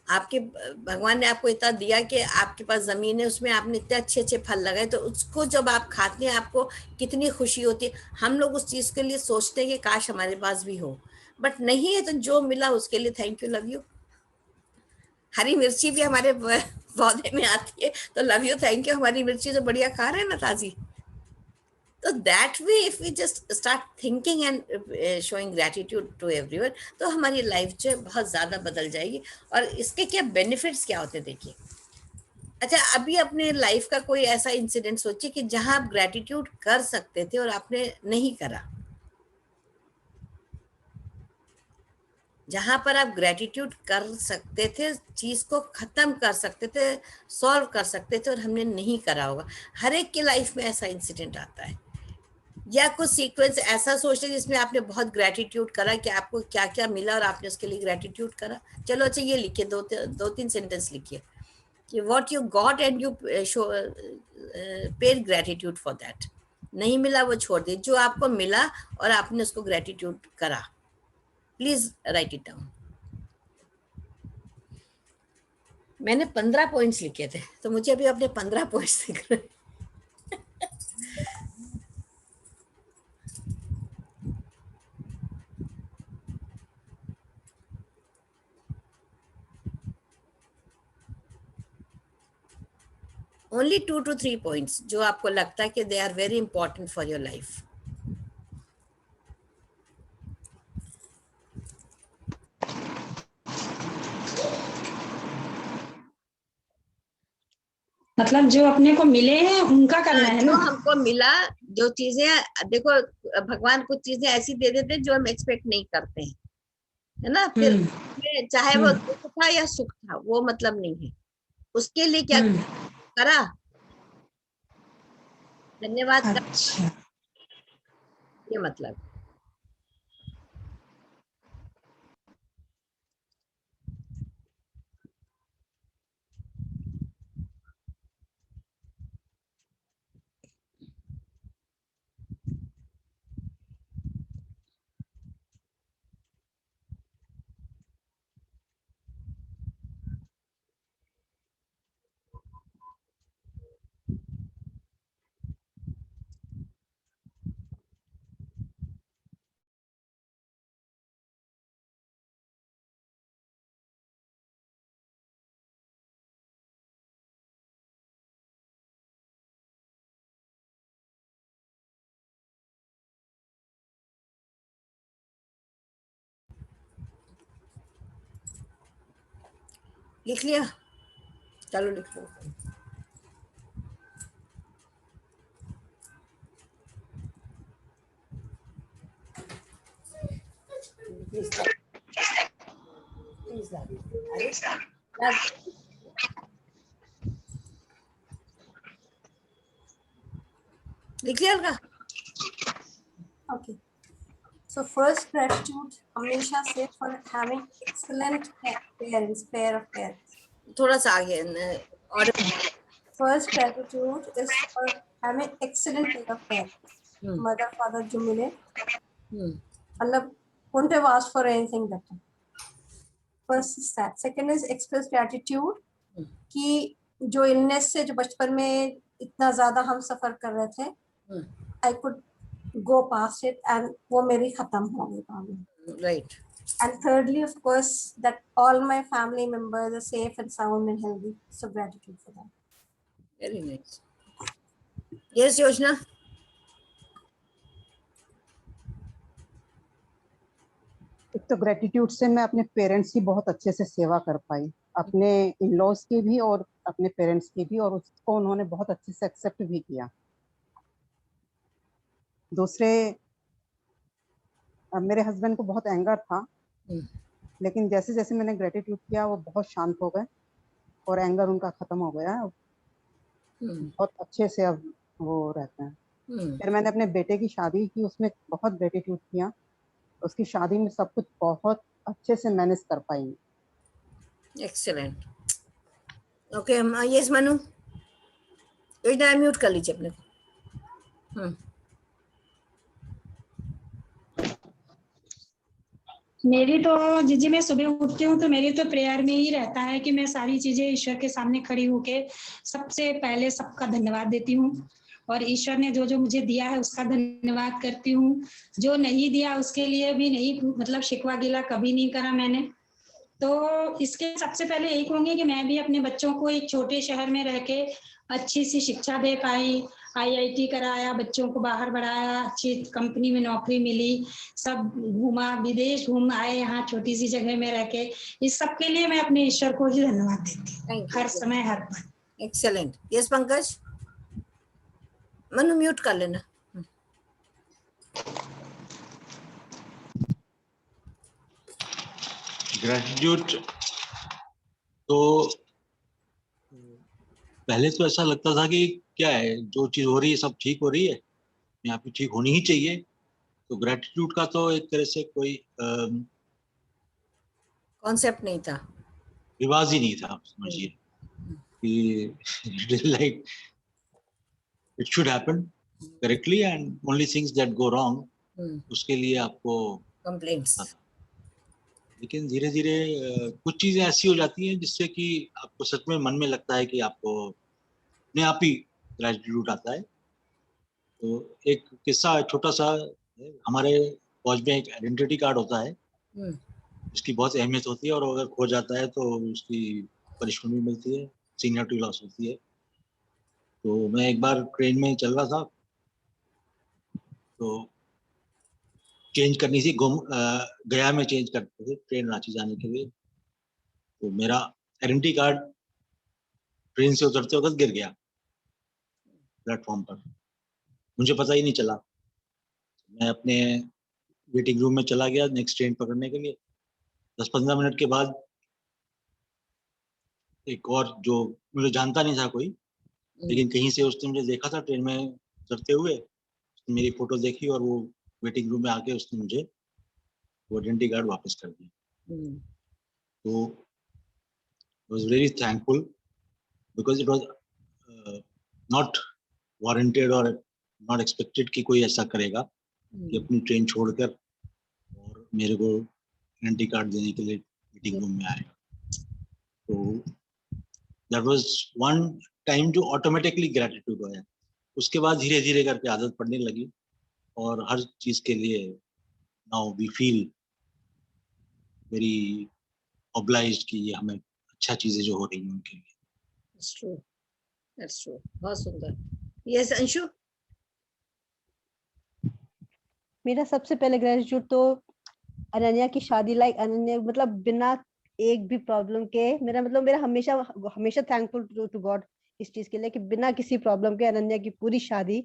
आपके भगवान ने आपको इतना दिया कि आपके पास ज़मीन है, उसमें आपने इतने अच्छे अच्छे फल लगाए, तो उसको जब आप खाते हैं आपको कितनी खुशी होती है। हम लोग उस चीज़ के लिए सोचते हैं कि काश हमारे पास भी हो, बट नहीं है, तो जो मिला उसके लिए थैंक यू, लव यू। हरी मिर्ची भी हमारे पौधे में आती है, तो लव यू थैंक यू, हमारी मिर्ची तो बढ़िया खा रहे हैं ना, ताज़ी। तो that way if we just start thinking and showing gratitude to everyone, तो हमारी लाइफ जो है बहुत ज़्यादा बदल जाएगी। और इसके क्या बेनिफिट्स क्या होते हैं, देखिए। अच्छा, अभी अपने लाइफ का कोई ऐसा इंसिडेंट सोचिए कि जहां आप ग्रेटिट्यूड कर सकते थे और आपने नहीं करा। जहां पर आप ग्रेटिट्यूड कर सकते थे, चीज को खत्म कर सकते थे, सॉल्व कर सकते थे, और हमने नहीं करा होगा। हर एक की लाइफ में ऐसा इंसिडेंट आता है। या कुछ सीक्वेंस ऐसा सोचते जिसमें आपने बहुत ग्रेटिट्यूड करा कि आपको क्या क्या मिला और आपने उसके लिए ग्रेटिट्यूड करा। चलो अच्छा, ये लिखिए, दो तीन सेंटेंस लिखिए कि what you got and you show paid gratitude for that. नहीं मिला वो छोड़ दे, जो आपको मिला और आपने उसको ग्रेटिट्यूड करा। Please right it down. मैंने 15 पॉइंट्स लिखे थे, तो मुझे अभी अपने 15 पॉइंट्स लिख रहे हैं। ओनली 2 to 3 पॉइंट्स जो आपको लगता है कि they are very important for your life. मतलब जो अपने को मिले हैं उनका करना है जो ना। हमको मिला, जो चीजें, देखो भगवान कुछ चीजें ऐसी दे देते हैं जो हम एक्सपेक्ट नहीं करते हैं, है ना। फिर चाहे वो दुख था या सुख था, वो मतलब नहीं है। उसके लिए क्या करा, धन्यवाद का, अच्छा, ये मतलब। लिख लिया, चलो लिख लो। प्लीज प्लीज लिख लिया का। Okay. So first gratitude हमेशा से for having excellent parents, pair of parents. थोड़ा सा आगे और First gratitude is for having excellent pair of parents. Mother, father जो मिले, मतलब wouldn't have asked for anything better. First is that. Second is express gratitude कि जो illness से जो बचपन में इतना ज़्यादा हम सफ़र कर रहे थे, I could go past it and वो मेरी खत्म हो गई problem. Right. And thirdly, of course, that all my family members are safe and sound and healthy. So gratitude for that. Very nice. Yes, Yoshna. एक तो gratitude से मैं अपने पेरेंट्स की बहुत अच्छे से सेवा कर पाई, अपने इन लॉज की भी और अपने पेरेंट्स की भी, और उसको उन्होंने बहुत अच्छे से एक्सेप्ट भी किया। दूसरे, मेरे हस्बैंड को बहुत एंगर था, लेकिन जैसे जैसे मैंने ग्रेटिट्यूड किया वो बहुत शांत हो गए और एंगर उनका खत्म हो गया। बहुत अच्छे से अब वो रहते हैं। फिर मैंने अपने बेटे की शादी की, उसमें बहुत ग्रेटिट्यूड किया। उसकी शादी में सब कुछ बहुत अच्छे से मैनेज कर पाई। एक्सीलेंट। ओके, यस मनु, योजना म्यूट कर लीजिए अपने को। मेरी तो जीजी मैं सुबह उठती हूँ तो मेरी तो प्रेयर में ही रहता है कि मैं सारी चीजें ईश्वर के सामने खड़ी होके सबसे पहले सबका धन्यवाद देती हूँ, और ईश्वर ने जो जो मुझे दिया है उसका धन्यवाद करती हूँ। जो नहीं दिया उसके लिए भी नहीं, मतलब शिकवा गिला कभी नहीं करा मैंने। तो इसके सबसे पहले यही कहूंगी कि मैं भी अपने बच्चों को एक छोटे शहर में रह के अच्छी सी शिक्षा दे पाई, IIT कराया, बच्चों को बाहर बढ़ाया, अच्छी कंपनी में नौकरी मिली, सब घूमा, विदेश घूम आए, यहाँ छोटी सी जगह में रह के। इस सब के लिए मैं अपने ईश्वर को ही धन्यवाद देती हूँ हर समय हर पल। Excellent. Yes Pankaj, Manu mute कर लेना। ग्रेटिट्यूड तो पहले तो ऐसा लगता था कि क्या है, जो चीज हो रही है सब ठीक हो रही है, यहाँ पे ठीक होनी ही चाहिए। तो ग्रेटिट्यूड का तो एक तरह से कोई कॉन्सेप्ट नहीं था, रिवाज ही नहीं था, समझिए कि like it should happen correctly and only things that go wrong उसके लिए आपको कंप्लेंट्स। लेकिन धीरे धीरे कुछ चीजें ऐसी हो जाती हैं जिससे कि आपको सच में मन में लगता है कि आपको अपने आप ही ग्रेटिट्यूड आता है। तो एक किस्सा छोटा सा, हमारे फौज में एक आइडेंटिटी कार्ड होता है जिसकी बहुत अहमियत होती है, और अगर खो जाता है तो उसकी पनिशमेंट भी मिलती है, सीनियरिटी लॉस होती है। तो मैं एक बार ट्रेन में चल रहा था, तो चेंज करनी थी, गया में चेंज करते थे ट्रेन रांची जाने के लिए। तो मेरा आइडेंटिटी कार्ड ट्रेन से उतरते वक्त गिर गया प्लेटफॉर्म पर, मुझे पता ही नहीं चला। मैं अपने वेटिंग रूम में चला गया नेक्स्ट ट्रेन पकड़ने के लिए। 10-15 मिनट के बाद एक और, जो मुझे जानता नहीं था कोई, लेकिन कहीं से उसने मुझे देखा था ट्रेन में उतरते हुए, उसने मेरी फोटो देखी और वो वेटिंग रूम में आके उसने मुझे वो आइडेंटिटी कार्ड वापस कर दिया। तो I was very thankful because it was not warranted or not expected कि कोई ऐसा करेगा कि अपनी ट्रेन छोड़कर और मेरे को आइडेंटिटी कार्ड देने के लिए मीटिंग रूम में आएगा। तो that was one time जो ऑटोमेटिकली ग्रेटिट्यूड हो गया। उसके बाद धीरे धीरे करके आदत पड़ने लगी, और हर चीज के लिए now we feel very obliged कि ये हमें अच्छा चीजें जो हो रही हैं उनके लिए। That's true. That's true. बहुत सुंदर। Yes, अंशु। मेरा सबसे पहले ग्रेटिट्यूड तो अनन्या की शादी, लाइक अनन्या मतलब बिना एक भी प्रॉब्लम के, मेरा हमेशा थैंकफुल टू गॉड इस चीज के लिए कि बिना किसी प्रॉब्लम के अनन्या की पूरी शादी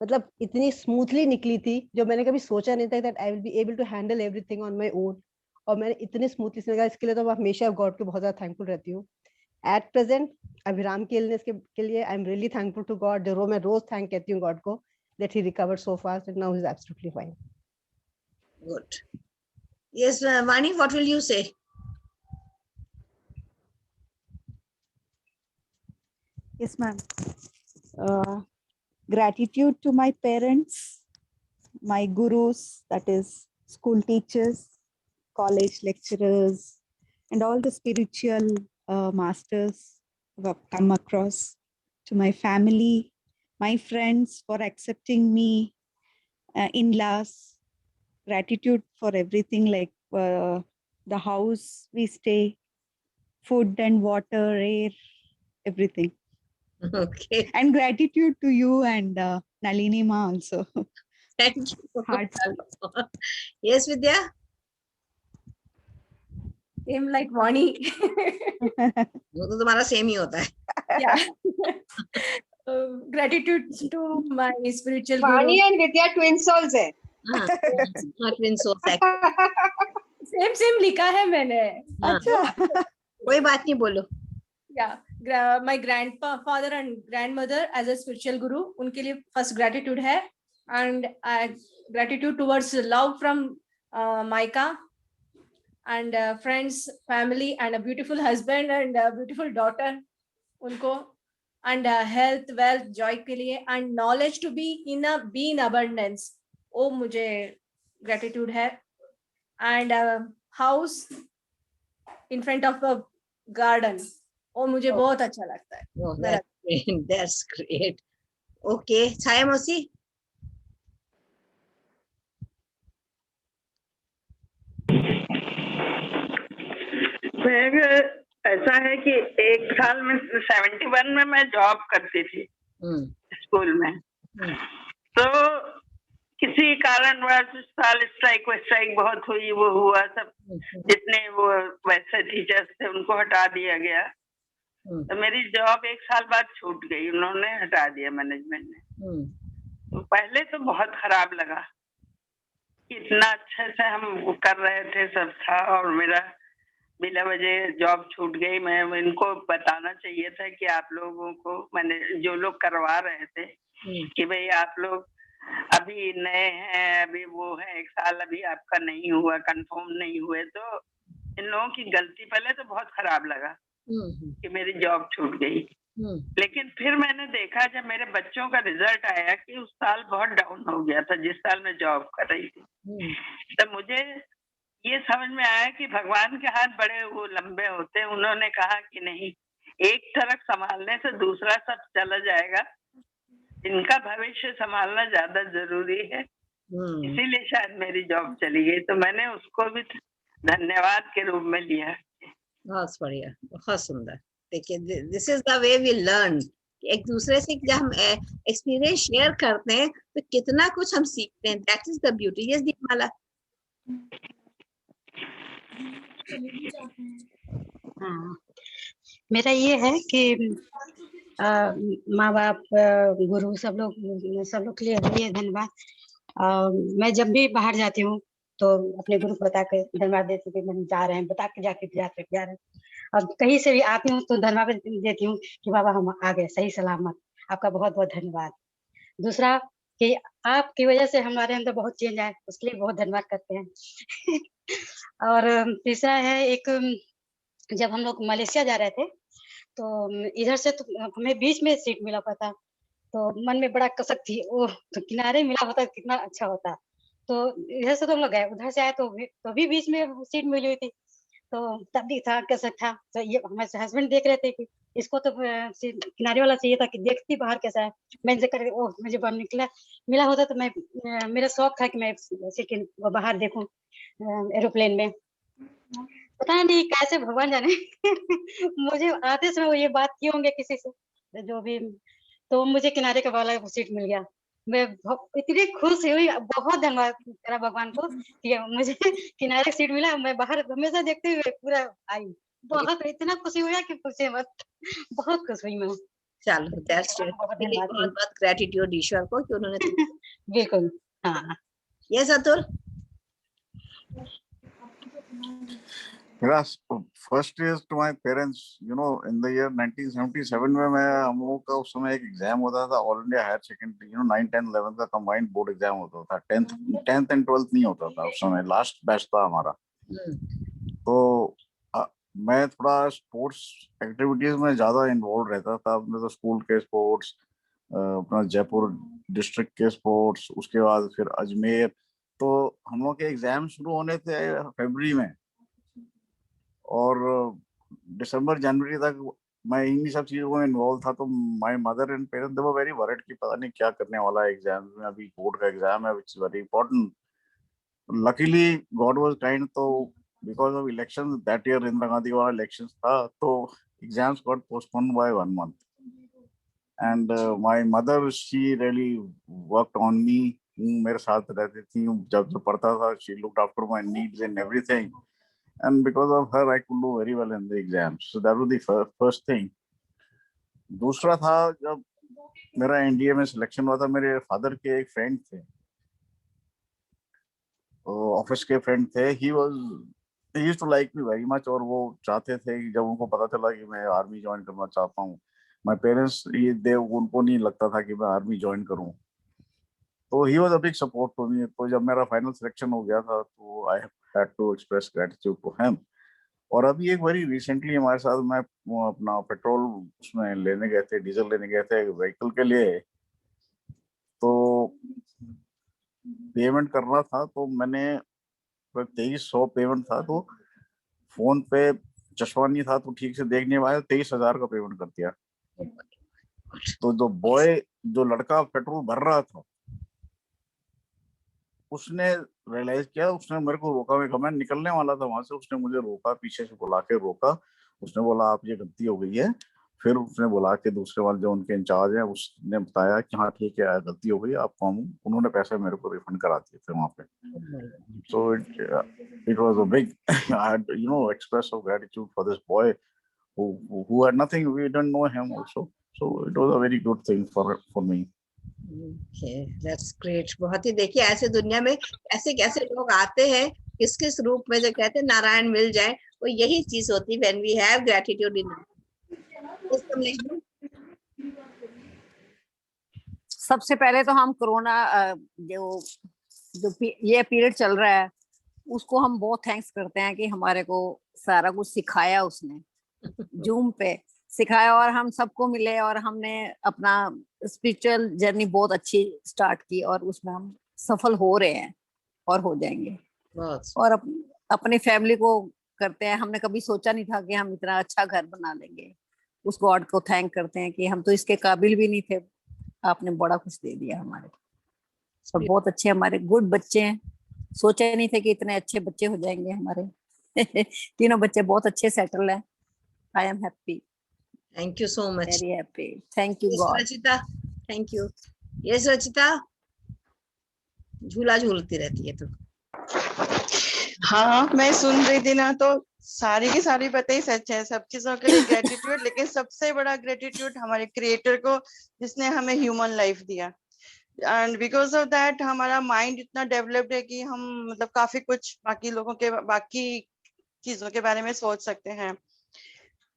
मतलब इतनी स्मूथली निकली थी, जो मैंने कभी सोचा नहीं था that I will be able to handle everything on my own, और मैंने इतने स्मूथली से, इसके लिए तो मैं हमेशा गॉड को बहुत ज्यादा थैंकफुल रहती हूँ। एट प्रेजेंट अभिराम के इलनेस के लिए I am really thankful to God, जो मैं रोज थैंक कहती हूँ गॉड को that he recovered so fast and now he is absolutely fine. Good. Yes, Vani, what will you say? Yes, ma'am. Gratitude to my parents, my gurus, that is school teachers, college lecturers, and all the spiritual masters who have come across, to my family, my friends for accepting me, in-laws, gratitude for everything, like the house we stay, food and water, air, everything. Okay, And gratitude to you and Nalini Ma also. thank you. Hearts. Yes, Vidya. Same like Vani. वो तो तुम्हारा same ही होता है. Yeah. Gratitude to my spiritual guru. Vani and Vidya twin souls है. हाँ, twin souls है. Same लिखा है मैंने. हाँ, कोई बात नहीं, बोलो. Yeah, my grandfather and grandmother as a spiritual guru, उनके लिए first gratitude है, and gratitude towards love from Maika and friends, family, and a beautiful husband and a beautiful daughter उनको, and health, wealth, joy के लिए, and knowledge to be in abundance, वो मुझे gratitude है, and house in front of a garden, वो मुझे बहुत अच्छा लगता है. Oh, that's great. That's great. Okay, छाया मौसी. ऐसा है कि एक साल में 71 में मैं जॉब करती थी स्कूल में. तो किसी कारणवश उस साल स्ट्राइक बहुत हुई, वो हुआ, सब जितने वो वैसे टीचर्स थे उनको हटा दिया गया. तो मेरी जॉब एक साल बाद छूट गई, उन्होंने हटा दिया मैनेजमेंट ने. तो पहले तो बहुत खराब लगा कि इतना अच्छे से हम कर रहे थे, सब था, और मेरा बिना वजह जॉब छूट गई. मैं इनको बताना चाहिए था कि आप लोगों को, मैंने जो लोग करवा रहे थे, कि भाई आप लोग अभी नए हैं, अभी वो है, एक साल अभी आपका नहीं हुआ, कंफर्म नहीं हुए. तो इन लोगों की गलती, पहले तो बहुत खराब लगा कि मेरी जॉब छूट गई. लेकिन फिर मैंने देखा जब मेरे बच्चों का रिजल्ट आया कि उस साल बहुत डाउन हो गया था जिस साल मैं जॉब कर रही थी. तो मुझे ये समझ में आया कि भगवान के हाथ बड़े वो लंबे होते हैं. उन्होंने कहा कि नहीं, एक तरफ संभालने से दूसरा सब चला जाएगा, इनका भविष्य संभालना ज्यादा जरूरी है. इसीलिए शायद मेरी जॉब चली गई. तो मैंने उसको भी धन्यवाद के रूप में लिया. बहुत बढ़िया, बहुत सुंदर. देखिए, this is the way we learn. एक दूसरे से जब हम एक्सपीरियंस शेयर करते हैं तो कितना कुछ हम सीखते हैं. That is the beauty. Yes Deepmala. हाँ, मेरा ये है कि माँ बाप, गुरु, सब लोग के लिए धन्यवाद. मैं जब भी बाहर जाती हूँ तो अपने गुरु को बता के धन्यवाद देती हूँ कि हम जा रहे हैं, बता के जा रहे हैं. अब कहीं से भी आती हूँ तो धन्यवाद देती हूँ कि बाबा हम आ गए सही सलामत, आपका बहुत बहुत धन्यवाद. दूसरा कि आपकी वजह से हमारे अंदर बहुत चेंज आए, उसके लिए बहुत धन्यवाद करते हैं. और तीसरा है, एक जब हम लोग मलेशिया जा रहे थे तो इधर से तो हमें बीच में सीट मिला हुआ था, तो मन में बड़ा कसक थी, ओ तो किनारे मिला होता कितना अच्छा होता. तो इधर से तो हम लोग गए, उधर से आए तो भी बीच में सीट मिली हुई थी, तो तब भी था कसक था. तो ये हमारे हस्बैंड देख रहे थे कि इसको तो किनारे वाला चाहिए था कि देखती बाहर कैसा है. मैं कर ओह मुझे बाहर मिला होता तो मैं, मेरा शौक था कि मैं सीट बाहर देखूं एरोप्लेन में. पता नहीं कैसे भगवान जाने मुझे आते समय वो ये बात किए होंगे किसी से जो भी, तो मुझे किनारे का वाला सीट मिल गया. मैं इतनी खुश हुई, बहुत धन्यवाद करा भगवान को कि मुझे किनारे सीट मिला. मैं बाहर हमेशा देखते हुए पूरा आई, बहुत इतना खुशी हुआ कि पूछे मत. बहुत खुश हुई मैं. चलो, दैट्स ग्रेट. बहुत ग्रेटिट्यूड ईश्वर को कि उन्होंने बिल्कुल. हाँ. Yes Atul. First is to my parents. You know, in the year 1977 में मैं हम लोगों का उस समय एक एग्जाम होता था, ऑल इंडिया हायर सेकेंडरी, 9, 10, 11 का कंबाइंड बोर्ड एग्जाम होता था. 10th एंड 12th नहीं होता था उस समय, लास्ट बैच था हमारा. तो मैं थोड़ा स्पोर्ट्स एक्टिविटीज में ज्यादा इन्वॉल्व रहता था. अपने तो स्कूल के स्पोर्ट्स, अपना जयपुर डिस्ट्रिक्ट के स्पोर्ट्स, उसके बाद फिर अजमेर. तो हम लोग के एग्जाम शुरू होने थे फरवरी में, और दिसंबर जनवरी तक मैं इन्हीं सब चीजों में इन्वॉल्व था. तो my mother and parents they were very worried कि पता नहीं क्या करने वाला है एग्जाम में, अभी बोर्ड का एग्जाम है which is very important. luckily God was kind, तो because of elections that year, Indira Gandhi वाला elections था, तो exams got postponed by 1 month. And my mother, she really worked on me. मेरे साथ रहती थी जब पढ़ता था. She looked after my needs and everything. And because of her, I could do very well in the exams. So that was the first thing. दूसरा था, जब मेरा एनडीए में सिलेक्शन हुआ था, मेरे फादर के एक फ्रेंड थे, ऑफिस के फ्रेंड थे. He used to like me very much. और वो चाहते थे कि जब उनको पता चला कि मैं आर्मी ज्वाइन करना चाहता हूँ, माय पेरेंट्स, उनको नहीं लगता था कि मैं आर्मी ज्वाइन करूँ. तो he was a big support to me. तो जब मेरा फाइनल सिलेक्शन हो गया था, तो I had to express gratitude to him. और अभी एक बारी रिसेंटली हमारे साथ, मैं अपना पेट्रोल उसमें लेने गए थे, डीजल लेने गए थे व्हीकल के लिए. तो पेमेंट करना था, तो मैंने 2300 पेमेंट था, तो फोन पे चश्मा नहीं था, तो ठीक से देख नहीं पाया, 23,000 का पेमेंट कर दिया. तो जो लड़का पेट्रोल भर रहा था, उसने रियलाइज किया, उसने मेरे को रोका. मैं निकलने वाला था वहां से, उसने मुझे रोका, पीछे से बुला के रोका. उसने बोला आप ये गलती हो गई है. फिर उसने बुला के दूसरे वाले जो उनके इंचार्ज है, उसने बताया कि हाँ ठीक है, गलती हो गई, आपको उन्होंने पैसे मेरे को रिफंड करा दिए थे वहां पे. So it was a big, I had express of gratitude for this boy who had nothing. We didn't know him also, so it was a very good thing for me. Okay, that's great. बहुत ही, देखिए ऐसे दुनिया में कैसे कैसे लोग आते हैं, किस किस रूप में, जो कहते हैं नारायण मिल जाए, वो यही चीज होती है when we have gratitude in us. सबसे पहले तो हम कोरोना जो ये पीरियड चल रहा है, उसको हम बहुत थैंक्स करते हैं कि हमारे को सारा कुछ सिखाया उसने, जूम पे सिखाया, और हम सबको मिले, और हमने अपना स्पिरिचुअल जर्नी बहुत अच्छी स्टार्ट की, और उसमें हम सफल हो रहे हैं और हो जाएंगे. और अपनी फैमिली को करते हैं. हमने कभी सोचा नहीं था कि हम इतना अच्छा घर बना लेंगे. उस गॉड को थैंक करते हैं कि हम तो इसके काबिल भी नहीं थे, आपने बड़ा कुछ दे दिया हमारे को. और बहुत अच्छे हमारे गुड बच्चे हैं. सोचा नहीं थे कि इतने अच्छे बच्चे हो जाएंगे हमारे. तीनों बच्चे बहुत अच्छे सेटल हैं. I am happy. Thank you so much. Very happy. Thank you, Yes, God. Rachita, thank you. Yes, Rachita, झूला झूलती रहती है तो. हाँ, मैं सुन रही थी ना, तो सारी की सारी बातें ही सच है. सब चीजों के लिए ग्रेटिट्यूड, लेकिन सबसे बड़ा ग्रेटिट्यूड हमारे क्रिएटर को, जिसने हमें ह्यूमन लाइफ दिया. एंड बिकॉज ऑफ दैट हमारा माइंड इतना डेवलप्ड है कि हम मतलब काफी कुछ बाकी लोगों के, बाकी चीजों के बारे में सोच सकते हैं.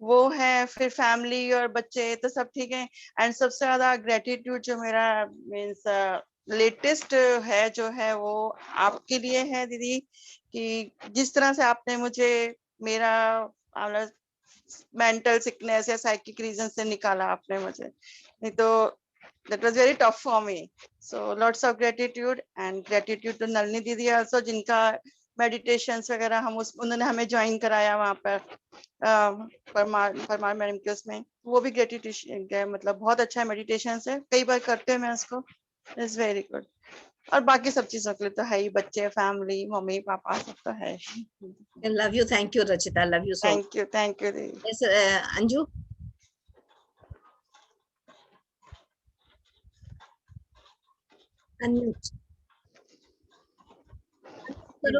वो है, फिर फैमिली और बच्चे तो सब ठीक है. एंड सबसे ज्यादा ग्रेटिट्यूड जो मेरा मीन्स लेटेस्ट है, जो है वो आपके लिए है दीदी, कि जिस तरह से आपने मुझे मेरा मेंटल सिकनेस या साइकिक रीजन से निकाला आपने मुझे. नहीं तो that was very tough for me. So lots of gratitude, and gratitude to Nalini दीदी also, जिनका मेडिटेशंस वगैरह उन्होंने हमें ज्वाइन कराया वहाँ पर परमार मैडम के उसमें. वो भी ग्रेटिट्यूड, मतलब बहुत अच्छा मेडिटेशन है, कई बार करते हैं मैं उसको. It's very good. और बाकी सब चीजों के लिए तो है ही, बच्चे, फैमिली, मम्मी पापा सब तो है. Love you. Thank you Rachita. Love you. Thank you दीदी. Yes, अंजू.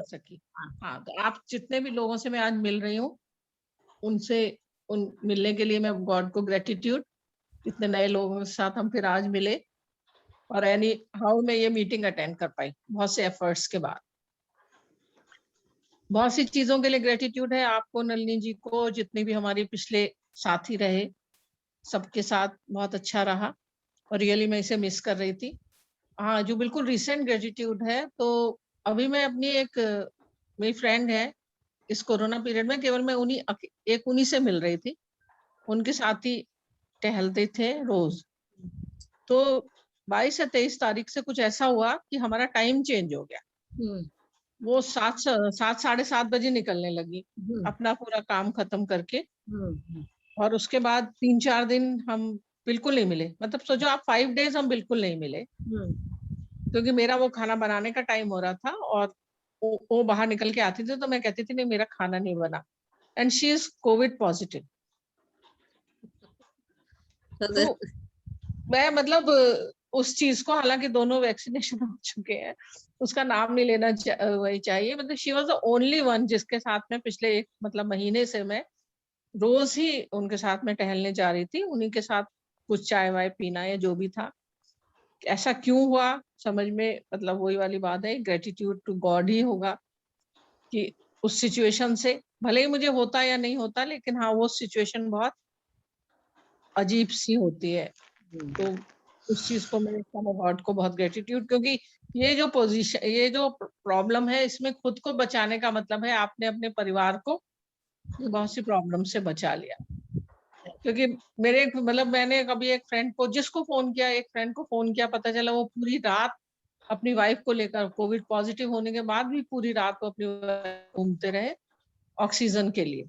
सकी. हाँ, तो आप जितने भी लोगों से मैं आज मिल रही हूँ, उन मिलने के लिए मैं गॉड को ग्रेटिट्यूड. इतने नए लोगों के साथ हम फिर आज मिले, और एनी हाउ मैं ये मीटिंग अटेंड कर पाई बहुत से एफर्ट्स के बाद. बहुत सी चीजों के लिए ग्रेटिट्यूड है. आपको, नलिनी जी को, जितने भी हमारे पिछले साथी रहे, सबके साथ बहुत अच्छा रहा, और रियली मैं इसे मिस कर रही थी. हाँ, जो बिल्कुल रिसेंट ग्रेटिट्यूड है, तो अभी मैं अपनी मेरी फ्रेंड है, इस कोरोना पीरियड में केवल मैं उन्हीं से मिल रही थी. उनके साथ ही टहलते थे रोज. तो 22 या 23 तारीख से कुछ ऐसा हुआ कि हमारा टाइम चेंज हो गया. वो 7 साढ़े 7 बजे निकलने लगी अपना पूरा काम खत्म करके. और उसके बाद 3-4 दिन हम बिल्कुल नहीं मिले. मतलब सोचो आप, 5 डेज हम बिल्कुल नहीं मिले, क्योंकि मेरा वो खाना बनाने का टाइम हो रहा था, और वो बाहर निकल के आती थी तो मैं कहती थी नहीं मेरा खाना नहीं बना, and she is Covid positive. तो मैं मतलब उस चीज को, हालांकि दोनों वैक्सीनेशन हो चुके हैं, उसका नाम नहीं लेना वही चाहिए, मतलब she was the only one जिसके साथ में पिछले एक मतलब महीने से मैं रोज ही उनके साथ में टहलने जा रही थी, उन्हीं के साथ कुछ चाय वाय पीना या जो भी था। ऐसा क्यों हुआ समझ में, मतलब वही वाली बात है, ग्रेटिट्यूड टू गॉड ही होगा कि उस सिचुएशन से भले ही मुझे होता या नहीं होता, लेकिन हाँ वो सिचुएशन बहुत अजीब सी होती है। तो उस चीज को मैं गॉड को बहुत ग्रेटिट्यूड, क्योंकि ये जो पोजीशन, ये जो प्रॉब्लम है, इसमें खुद को बचाने का मतलब है आपने अपने परिवार को बहुत सी प्रॉब्लम से बचा लिया। क्योंकि मेरे मतलब मैंने कभी एक फ्रेंड को, जिसको फोन किया, एक फ्रेंड को फोन किया, पता चला वो पूरी रात अपनी वाइफ को लेकर, कोविड पॉजिटिव होने के बाद भी पूरी रात को अपनी घूमते रहे ऑक्सीजन के लिए।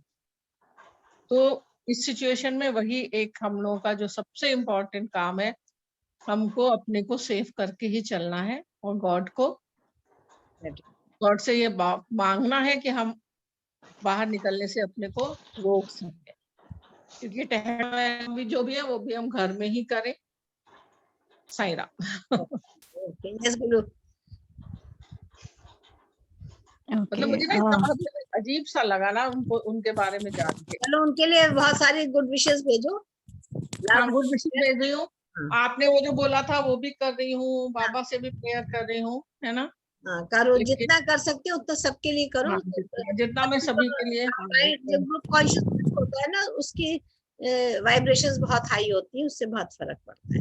तो इस सिचुएशन में वही एक हम लोगों का जो सबसे इम्पोर्टेंट काम है, हमको अपने को सेफ करके ही चलना है और गॉड से ये मांगना है कि हम बाहर निकलने से अपने को रोक सके, क्योंकि टहलना भी जो भी है वो भी हम घर में ही करें। साईं राम। मतलब मुझे ना अजीब सा लगा ना उनको, उनके बारे में जान के। चलो उनके लिए बहुत सारी गुड विशेस भेजो। हाँ गुड विशेस भेज रही हूँ। आपने वो जो बोला था वो भी कर रही हूँ, बाबा से भी प्रेयर कर रही हूँ, है ना? हाँ करो, जितना कर सकते हो उतना सबके लिए करो। हाँ, जितना मैं सभी के लिए। जो ग्रुप कॉन्शियसनेस होता है ना, उसकी वाइब्रेशंस बहुत हाई होती है, उससे बहुत फर्क पड़ता है।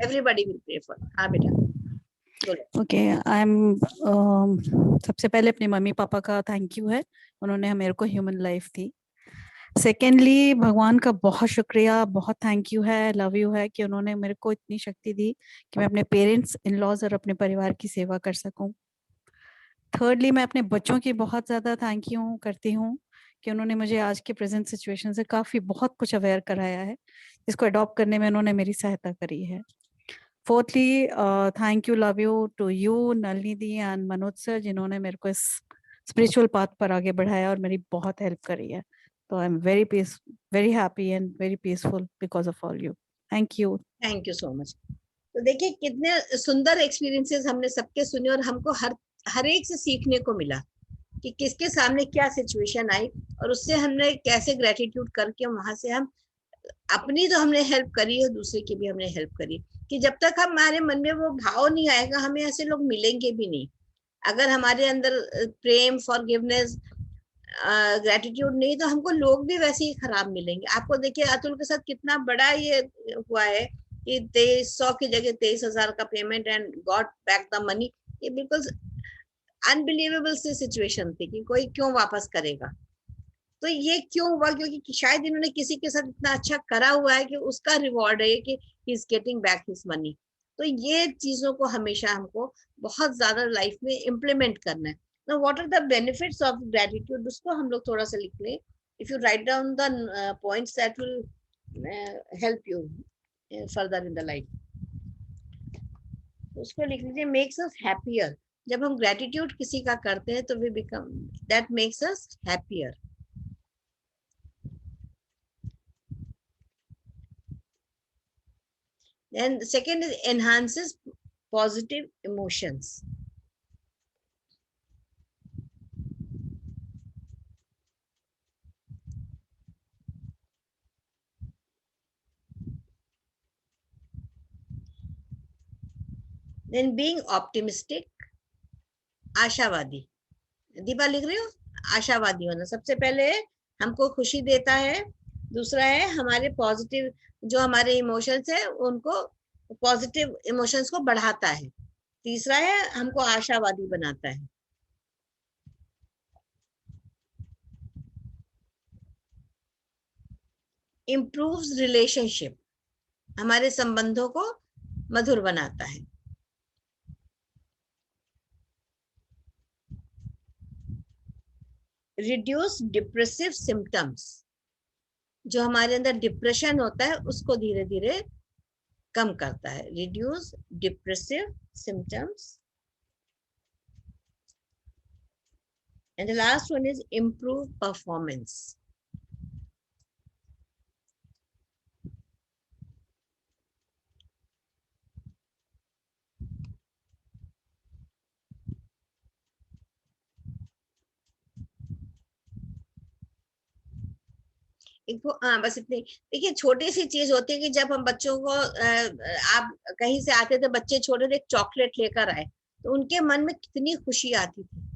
Everybody will pray for. हाँ बेटा ओके, आई एम सबसे पहले अपने मम्मी पापा का थैंक यू है, उन्होंने मेरे को ह्यूमन लाइफ दी। सेकेंडली भगवान का बहुत शुक्रिया, बहुत थैंक यू है, लव यू है कि उन्होंने मेरे को इतनी शक्ति दी कि मैं अपने पेरेंट्स, इन लॉज और अपने परिवार की सेवा कर सकूं। थर्डली मैं अपने बच्चों की बहुत ज़्यादा थैंक यू करती हूँ कि उन्होंने मुझे आज के प्रेजेंट सिचुएशन से काफ़ी बहुत कुछ अवेयर कराया है, जिसको अडॉप्ट करने में उन्होंने मेरी सहायता करी है। Fourthly thank you, love you to you Nalini di and Manoj sir, जिन्होंने मेरे को इस स्पिरिचुअल पाथ पर आगे बढ़ाया और मेरी बहुत हेल्प करी है। तो I am very happy and very peaceful because of all you. Thank you so much. तो देखिए कितने सुंदर एक्सपीरियंसेस हमने सबके सुने और हमको हर एक से सीखने को मिला कि किसके सामने क्या सिचुएशन आई और उससे हमने कैसे ग्रेटिट्यूड करके वहां से हम अपनी तो हमने हेल्प करी और दूसरे की भी हमने हेल्प करी। कि जब तक हमारे मन में वो भाव नहीं आएगा, हमें ऐसे लोग मिलेंगे भी नहीं। अगर हमारे अंदर प्रेम, फॉरगिवनेस, ग्रेटिट्यूड नहीं, तो हमको लोग भी वैसे ही खराब मिलेंगे। आपको देखिए अतुल के साथ कितना बड़ा ये हुआ है कि 2300 की जगह 23,000 का payment and got back the money. ये बिल्कुल अनबिलीवेबल सी सिचुएशन थी कि कोई क्यों वापस करेगा। तो ये क्यों हुआ? क्योंकि शायद इन्होंने किसी के साथ इतना अच्छा करा हुआ है कि उसका रिवॉर्ड है कि he is getting back his money. तो ये चीजों को हमेशा हमको बहुत ज्यादा लाइफ में इम्प्लीमेंट करना है। Now, what are the benefits of gratitude? उसको हम लोग थोड़ा सा लिख लें। If you write down the points that will help you further in the life. उसको लिख लीजिए, makes us happier. जब हम gratitude किसी का करते हैं तो we become, that makes us happier. Then the second is enhances positive emotions. Then being optimistic, आशावादी। दीपा लिख रही हो? आशावादी होना सबसे पहले हमको खुशी देता है। दूसरा है हमारे पॉजिटिव, जो हमारे इमोशंस है उनको, पॉजिटिव इमोशंस को बढ़ाता है। तीसरा है हमको आशावादी बनाता है। इम्प्रूव्स रिलेशनशिप, हमारे संबंधों को मधुर बनाता है। रिड्यूस डिप्रेसिव सिम्टम्स, जो हमारे अंदर डिप्रेशन होता है उसको धीरे धीरे कम करता है। Reduce depressive symptoms. And the last one is improve performance. बस इतनी देखिए, छोटी सी चीज होती है कि जब हम बच्चों को आप कहीं से आते थे, बच्चे छोटे थे, एक चॉकलेट लेकर आए तो उनके मन में कितनी खुशी आती थी।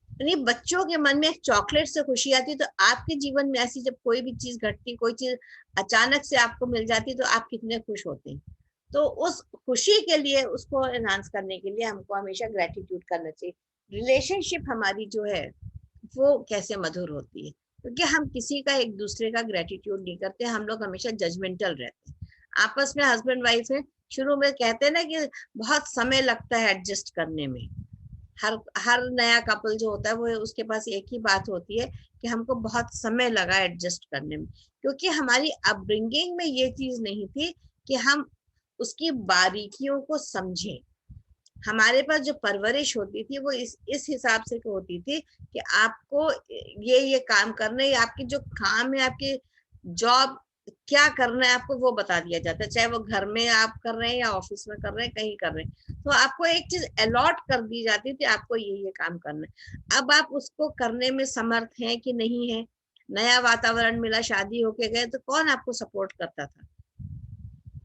यानी बच्चों के मन में एक चॉकलेट से खुशी आती, तो आपके जीवन में ऐसी जब कोई भी चीज घटती, कोई चीज अचानक से आपको मिल जाती, तो आप कितने खुश होते हैं। तो उस खुशी के लिए, उसको एनहांस करने के लिए हमको हमेशा ग्रेटिट्यूड करना चाहिए। रिलेशनशिप हमारी जो है वो कैसे मधुर होती है, क्योंकि हम किसी का एक दूसरे का ग्रेटिट्यूड नहीं करते, हम लोग हमेशा जजमेंटल रहते हैं। आपस में हस्बैंड वाइफ है, शुरू में कहते हैं ना कि बहुत समय लगता है एडजस्ट करने में। हर नया कपल जो होता है वो उसके पास एक ही बात होती है कि हमको बहुत समय लगा एडजस्ट करने में, क्योंकि हमारी अपब्रिंगिंग में ये चीज नहीं थी कि हम उसकी बारीकियों को समझें। हमारे पास जो परवरिश होती थी वो इस हिसाब से होती थी कि आपको ये काम करना है, आपकी जो काम है, आपकी जॉब क्या करना है, आपको वो बता दिया जाता है, चाहे वो घर में आप कर रहे हैं या ऑफिस में कर रहे हैं, कहीं कर रहे हैं, तो आपको एक चीज अलॉट कर दी जाती थी, आपको ये काम करना है। अब आप उसको करने में समर्थ हैं कि नहीं है। नया वातावरण मिला, शादी होके गए, तो कौन आपको सपोर्ट करता था।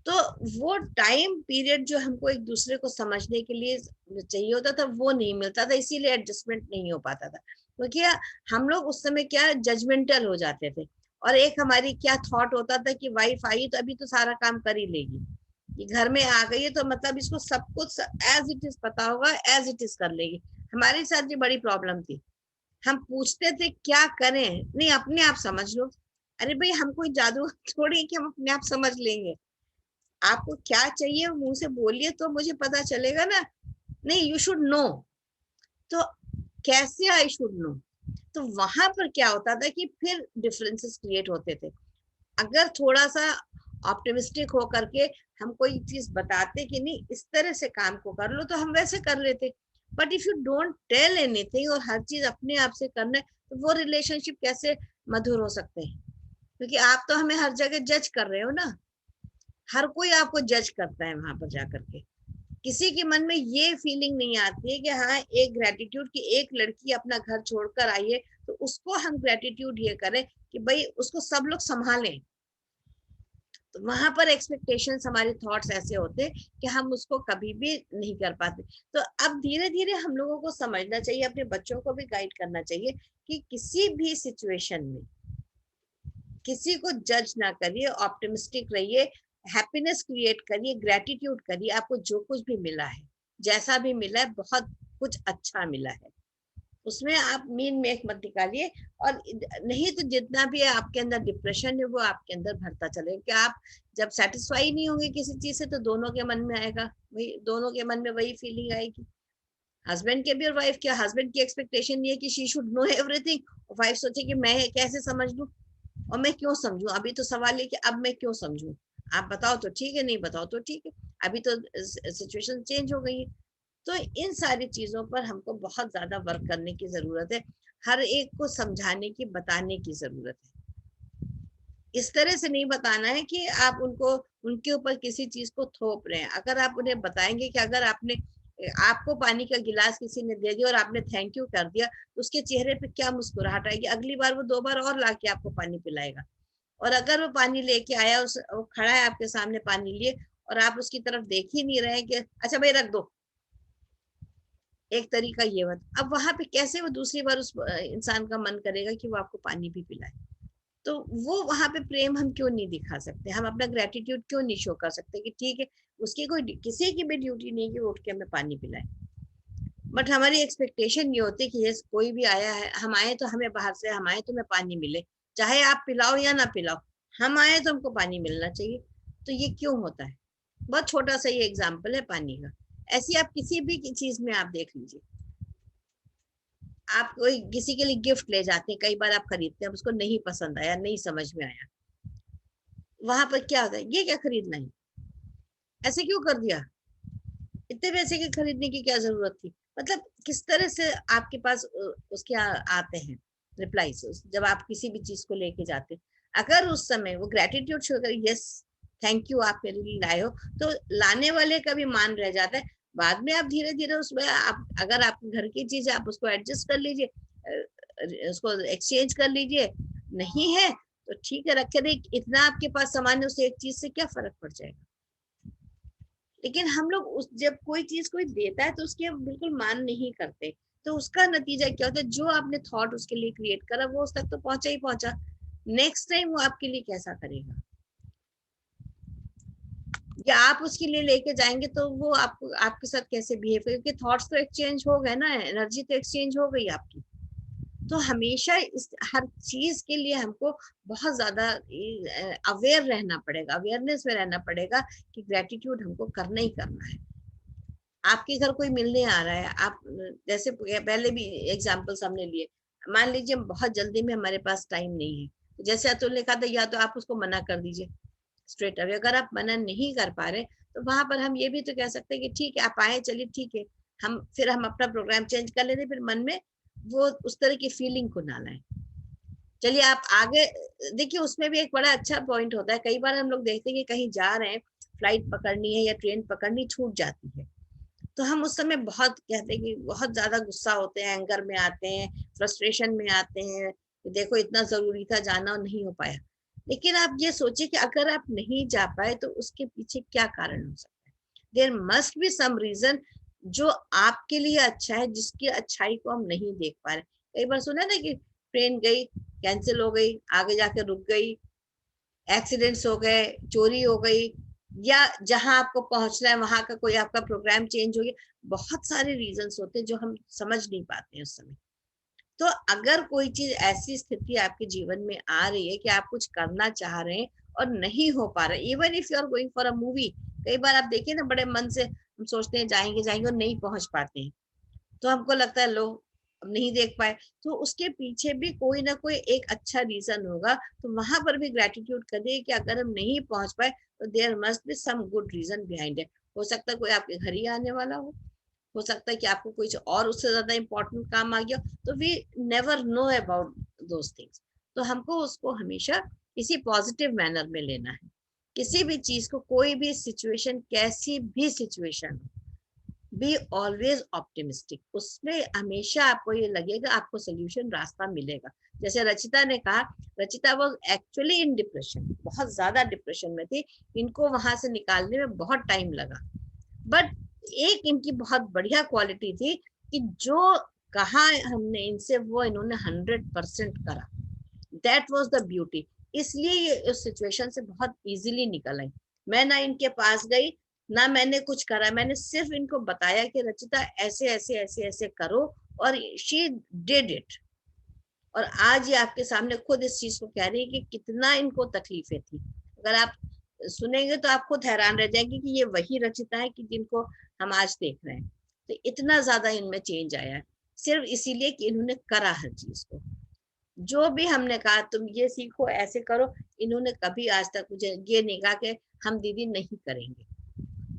तो वो टाइम पीरियड जो हमको एक दूसरे को समझने के लिए चाहिए होता था वो नहीं मिलता था, इसीलिए एडजस्टमेंट नहीं हो पाता था, क्योंकि हम लोग उस समय क्या जजमेंटल हो जाते थे। और एक हमारी क्या थॉट होता था कि वाइफ आई तो अभी तो सारा काम कर ही लेगी, ये घर में आ गई है तो मतलब इसको सब कुछ एज इट इज पता होगा, एज इट इज कर लेगी। हमारे साथ ये बड़ी प्रॉब्लम थी, हम पूछते थे क्या करें, नहीं अपने आप समझ लो। अरे भाई, हम कोई जादू थोड़ी है कि हम अपने आप समझ लेंगे। आपको क्या चाहिए मुंह से बोलिए तो मुझे पता चलेगा ना। नहीं, यू शुड नो। तो कैसे आई शुड नो, तो वहां पर क्या होता था कि फिर डिफरेंसेस क्रिएट होते थे। अगर थोड़ा सा ऑप्टिमिस्टिक होकर के हम कोई चीज बताते कि नहीं इस तरह से काम को कर लो, तो हम वैसे कर लेते। But if you don't tell anything और हर चीज अपने आप से करना है, तो वो रिलेशनशिप कैसे मधुर हो सकते हैं, क्योंकि आप तो हमें हर जगह जज कर रहे हो ना। हर कोई आपको जज करता है वहां पर जाकर के। किसी के मन में ये फीलिंग नहीं आती है कि हाँ, एक ग्रेटिट्यूड की एक लड़की अपना घर छोड़कर आई है तो उसको हम ग्रेटिट्यूड ये करें कि भाई उसको सब लोग संभालें। तो वहां पर एक्सपेक्टेशंस, हमारे थॉट्स ऐसे होते कि हम उसको कभी भी नहीं कर पाते। तो अब धीरे धीरे हम लोगों को समझना चाहिए, अपने बच्चों को भी गाइड करना चाहिए कि किसी भी सिचुएशन में किसी को जज ना करिए, ऑप्टिमिस्टिक रहिए, हैप्पीनेस क्रिएट करिए, ग्रेटिट्यूड करिए। आपको जो कुछ भी मिला है, जैसा भी मिला है, बहुत कुछ अच्छा मिला है, उसमें आप मीन में एक मत निकालिए। और नहीं तो जितना भी आपके अंदर डिप्रेशन है वो आपके अंदर भरता चलेगा, कि आप जब सेटिस्फाई नहीं होंगे किसी चीज से तो दोनों के मन में आएगा वही, दोनों के मन में वही फीलिंग आएगी, हस्बैंड के भी और वाइफ के। हस्बैंड की एक्सपेक्टेशन ये है कि शी शुड नो एवरीथिंग, और वाइफ सोचे कि मैं कैसे समझ लूं और मैं क्यों समझूं। अभी तो सवाल है कि अब मैं क्यों समझूं, आप बताओ तो ठीक है, नहीं बताओ तो ठीक है, अभी तो सिचुएशन चेंज हो गई है। तो इन सारी चीजों पर हमको बहुत ज्यादा वर्क करने की जरूरत है, हर एक को समझाने की, बताने की जरूरत है। इस तरह से नहीं बताना है कि आप उनको उनके ऊपर किसी चीज को थोप रहे हैं। अगर आप उन्हें बताएंगे कि अगर आपको पानी का गिलास किसी ने दे दिया और आपने थैंक यू कर दिया, तो उसके चेहरे पे क्या मुस्कुराहट आएगी, अगली बार वो 2 बार और लाके आपको पानी पिलाएगा। और अगर वो पानी लेके आया, वो खड़ा है आपके सामने पानी लिए और आप उसकी तरफ देख ही नहीं रहे कि अच्छा भाई रख दो, एक तरीका ये बात। अब वहां पे कैसे वो दूसरी बार उस इंसान का मन करेगा कि वो आपको पानी भी पिलाए। तो वो वहां पे प्रेम हम क्यों नहीं दिखा सकते, हम अपना ग्रेटिट्यूड क्यों नहीं शो कर सकते कि ठीक है, उसकी कोई किसी की भी ड्यूटी नहीं कि वो उठ के हमें पानी पिलाए। बट हमारी एक्सपेक्टेशन ये होती है कि यस, कोई भी आया है, हम आए तो हमें बाहर से, हम आए तो हमें पानी मिले, चाहे आप पिलाओ या ना पिलाओ, हम आए तो हमको पानी मिलना चाहिए। तो ये क्यों होता है? बहुत छोटा सा ये एग्जाम्पल है पानी का। ऐसी आप किसी भी चीज में आप देख लीजिए, आप कोई किसी के लिए गिफ्ट ले जाते हैं, कई बार आप खरीदते हैं, उसको नहीं पसंद आया, नहीं समझ में आया, वहां पर क्या होता है, ये क्या खरीदना है, ऐसे क्यों कर दिया, इतने पैसे के खरीदने की क्या जरूरत थी। मतलब किस तरह से आपके पास उसके आते हैं रिप्लाईज जब आप किसी भी चीज को लेके जाते हैं। अगर उस समय वो ग्रेटिट्यूड शो कर, यस थैंक यू आप मेरे लिए लाए हो, तो लाने वाले का भी मान रह जाता है। बाद में आप धीरे धीरे उसमें आप अगर आप घर की चीज आप उसको एडजस्ट कर लीजिए, उसको एक्सचेंज कर लीजिए, नहीं है तो ठीक है रखे रही, इतना आपके पास सामान है, उससे एक चीज से क्या फर्क पड़ जाएगा। लेकिन हम लोग उस जब कोई चीज कोई देता है तो उसकी हम बिल्कुल मान नहीं करते, तो उसका नतीजा क्या होता है, जो आपने थॉट उसके लिए क्रिएट करा वो उस तक तो पहुंचा ही पहुंचा, नेक्स्ट टाइम वो आपके लिए कैसा करेगा, या आप उसके लिए लेके जाएंगे तो वो आपके साथ कैसे बिहेव करेगा, क्योंकि थॉट्स तो एक्सचेंज हो गए ना, एनर्जी तो एक्सचेंज हो गई आपकी। तो हमेशा इस हर चीज के लिए हमको बहुत ज्यादा अवेयर रहना पड़ेगा, अवेयरनेस में रहना पड़ेगा कि ग्रेटिट्यूड हमको करना ही करना है। आपके घर कोई मिलने आ रहा है, आप जैसे पहले भी एग्जाम्पल्स हमने लिए, मान लीजिए बहुत जल्दी में हमारे पास टाइम नहीं है, जैसे अतुल ने कहा था या तो आप उसको मना कर दीजिए स्ट्रेट अवे, अगर आप मना नहीं कर पा रहे तो वहां पर हम ये भी तो कह सकते हैं कि ठीक है आप आए, चलिए ठीक है, हम अपना प्रोग्राम चेंज कर लेते, फिर मन में वो उस तरह की फीलिंग को ना लाएं। चलिए आप आगे देखिए, उसमें भी एक बड़ा अच्छा पॉइंट होता है, कई बार हम लोग देखते हैं कि कहीं जा रहे हैं, फ्लाइट पकड़नी है या ट्रेन पकड़नी छूट जाती है, तो हम उस समय बहुत कहते हैं कि बहुत ज्यादा गुस्सा होते हैं, एंगर में आते हैं, फ्रस्ट्रेशन में आते हैं, देखो इतना जरूरी था जाना और नहीं हो पाया। लेकिन आप ये सोचिए कि अगर आप नहीं जा पाए तो उसके पीछे क्या कारण हो सकता है, there must be some reason जो आपके लिए अच्छा है, जिसकी अच्छाई को हम नहीं देख पा रहे। कई बार सुना ना कि ट्रेन गई, कैंसिल हो गई, आगे जाके रुक गई, एक्सीडेंट्स हो गए, चोरी हो गई, या जहां आपको पहुंचना है वहां का कोई आपका प्रोग्राम चेंज हो गया, बहुत सारे रीजंस होते हैं जो हम समझ नहीं पाते हैं उस समय। तो अगर कोई चीज ऐसी स्थिति आपके जीवन में आ रही है कि आप कुछ करना चाह रहे हैं और नहीं हो पा रहे, even if you are going for a movie, कई बार आप देखिए ना बड़े मन से हम सोचते हैं जाएंगे जाएंगे और नहीं पहुंच पाते हैं, तो हमको लगता है लो अब नहीं देख पाए, तो उसके पीछे भी कोई ना कोई एक अच्छा रीजन होगा। तो वहां पर भी ग्रेटिट्यूड करिए कि अगर हम नहीं पहुंच पाए तो there must be some good reason behind it. हो सकता है कोई आपके घर ही आने वाला हो सकता है कि आपको कुछ और उससे ज्यादा इंपॉर्टेंट काम आ गया, तो we never know about those things. तो हमको उसको हमेशा किसी पॉजिटिव मैनर में लेना है, किसी भी चीज को, कोई भी सिचुएशन, कैसी भी सिचुएशन, बी ऑलवेज ऑप्टिमिस्टिक, उसमें हमेशा आपको ये लगेगा आपको सोल्यूशन, रास्ता मिलेगा। जैसे रचिता ने कहा, रचिता वो एक्चुअली इन डिप्रेशन, बहुत ज्यादा डिप्रेशन में थी, इनको वहां से निकालने में बहुत टाइम लगा, बट एक इनकी बहुत बढ़िया क्वालिटी थी कि जो कहा हमने इनसे वो इन्होंने 100% करा, दैट वाज द ब्यूटी। इसलिए ये उस सिचुएशन से बहुत इजीली निकल आई। मैं ना इनके पास गई ना मैंने कुछ करा, मैंने सिर्फ इनको बताया कि रचिता ऐसे ऐसे ऐसे ऐसे करो, और शी डिड इट। और आज ये आपके सामने खुद इस चीज को कह रही है कि कितना इनको तकलीफें थी। अगर आप सुनेंगे तो आप खुद हैरान रह जाएंगे कि ये वही रचिता है कि जिनको हम आज देख रहे हैं। तो इतना ज्यादा इनमें चेंज आया है सिर्फ इसीलिए कि इन्होंने करा हर चीज को। जो भी हमने कहा तुम ये सीखो, ऐसे करो, इन्होंने कभी आज तक मुझे ये नहीं कहा कि हम दीदी नहीं करेंगे।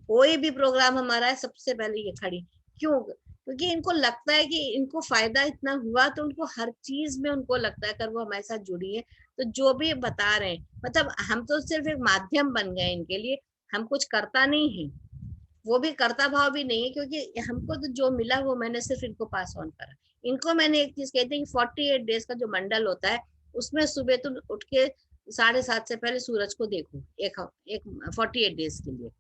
कोई भी प्रोग्राम हमारा है सबसे पहले ये खड़ी, क्यों? क्योंकि इनको लगता है कि इनको फायदा इतना हुआ, तो उनको हर चीज में उनको लगता है अगर वो हमारे साथ जुड़ी है तो जो भी बता रहे हैं, मतलब हम तो सिर्फ एक माध्यम बन गए इनके लिए, हम कुछ करता नहीं है, वो भी करता भाव भी नहीं है, क्योंकि हमको तो जो मिला वो मैंने सिर्फ इनको पास ऑन करा। इनको मैंने एक चीज कहती है कि 48 डेज का जो मंडल होता है उसमें सुबह तुम उठ के 7:30 से पहले सूरज को देखो, एक 48 डेज के लिए,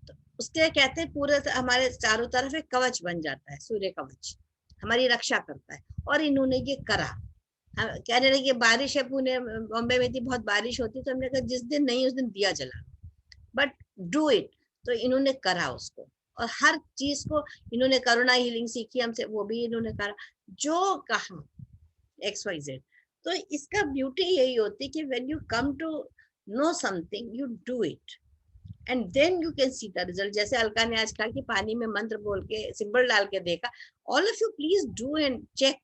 तो उसके कहते हैं पूरे हमारे चारों तरफ एक कवच बन जाता है, सूर्य कवच हमारी रक्षा करता है। और इन्होंने ये करा। हम कहने लगे बारिश है, पुणे बॉम्बे में थी बहुत बारिश होती, तो हमने कहा जिस दिन नहीं उस दिन दिया जला, बट डू इट। तो इन्होंने करा उसको, और हर चीज को इन्होंने, करुणा हीलिंग सीखी हमसे, वो भी इन्होंने करा, जो कहा XYZ। तो इसका ब्यूटी यही होती कि when you come to know something you do it and then you can see the result. जैसे अलका ने आज कहा कि पानी में मंत्र बोल के सिंबल डाल के देखा, all of you please do and check,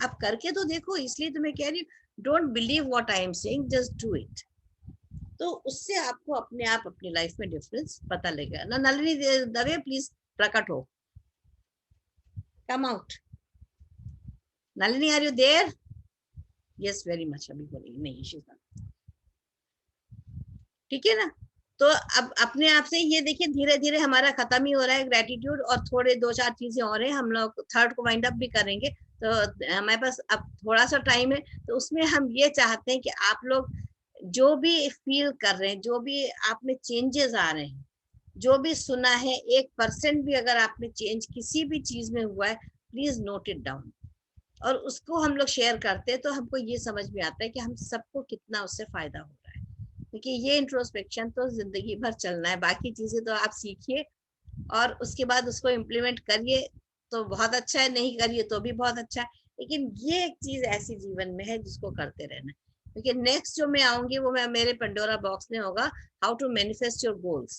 आप करके तो देखो। इसलिए तो मैं कह रही हूँ don't believe what I am saying, just do it. तो उससे आपको अपने आप अपनी लाइफ में डिफरेंस पता लगेगा ना। नलिनी दवे प्लीज प्रकट हो। Come out. Nalini are you there? Yes very much. अभी बोलेगी नहीं, शी इज नॉट। ठीक है ना। तो अब अपने आप से ये देखिए धीरे धीरे हमारा खत्म ही हो रहा है ग्रेटिट्यूड, और थोड़े 2-4 चीजें और हैं, हम लोग थर्ड को वाइंड अप भी करेंगे। तो हमारे पास अब थोड़ा सा टाइम है, तो उसमें हम ये चाहते हैं कि आप लोग जो भी फील कर रहे हैं, जो भी आप में चेंजेस आ रहे हैं, जो भी सुना है, 1% भी अगर आप में चेंज किसी भी चीज में हुआ है, प्लीज नोट इट डाउन, और उसको हम लोग शेयर करते हैं तो हमको ये समझ में आता है कि हम सबको कितना उससे फायदा हो रहा है। क्योंकि ये इंट्रोस्पेक्शन तो जिंदगी भर चलना है, बाकी चीजें तो आप सीखिए और उसके बाद उसको इम्प्लीमेंट करिए तो बहुत अच्छा है, नहीं करिए तो भी बहुत अच्छा है, लेकिन ये एक चीज ऐसी जीवन में है जिसको करते रहना है। क्योंकि नेक्स्ट जो मैं आऊंगी वो मैं मेरे पंडोरा बॉक्स में होगा how to manifest your goals,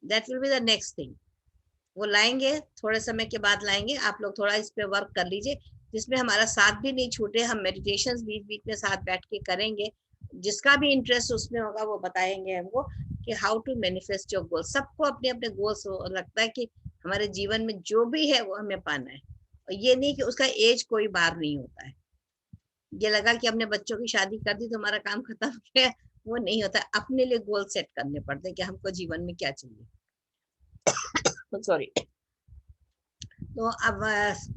that will be the next thing. वो लाएंगे, थोड़े समय के बाद लाएंगे, आप लोग थोड़ा इस पे वर्क कर लीजिए, जिसमें हमारा साथ भी नहीं छूटे। हम मेडिटेशंस बीच बीच में साथ बैठ के करेंगे, जिसका भी इंटरेस्ट उसमें होगा वो बताएंगे हमको कि how to manifest your goals. सबको अपने अपने गोल्स लगता है कि हमारे जीवन में जो भी है वो हमें पाना है, और ये नहीं कि उसका एज कोई बार नहीं होता है। ये लगा कि हमने बच्चों की शादी कर दी तो हमारा काम खत्म हो गया, वो नहीं होता। अपने लिए गोल सेट करने पड़ते हैं कि हमको जीवन में क्या चाहिए। सॉरी। तो अब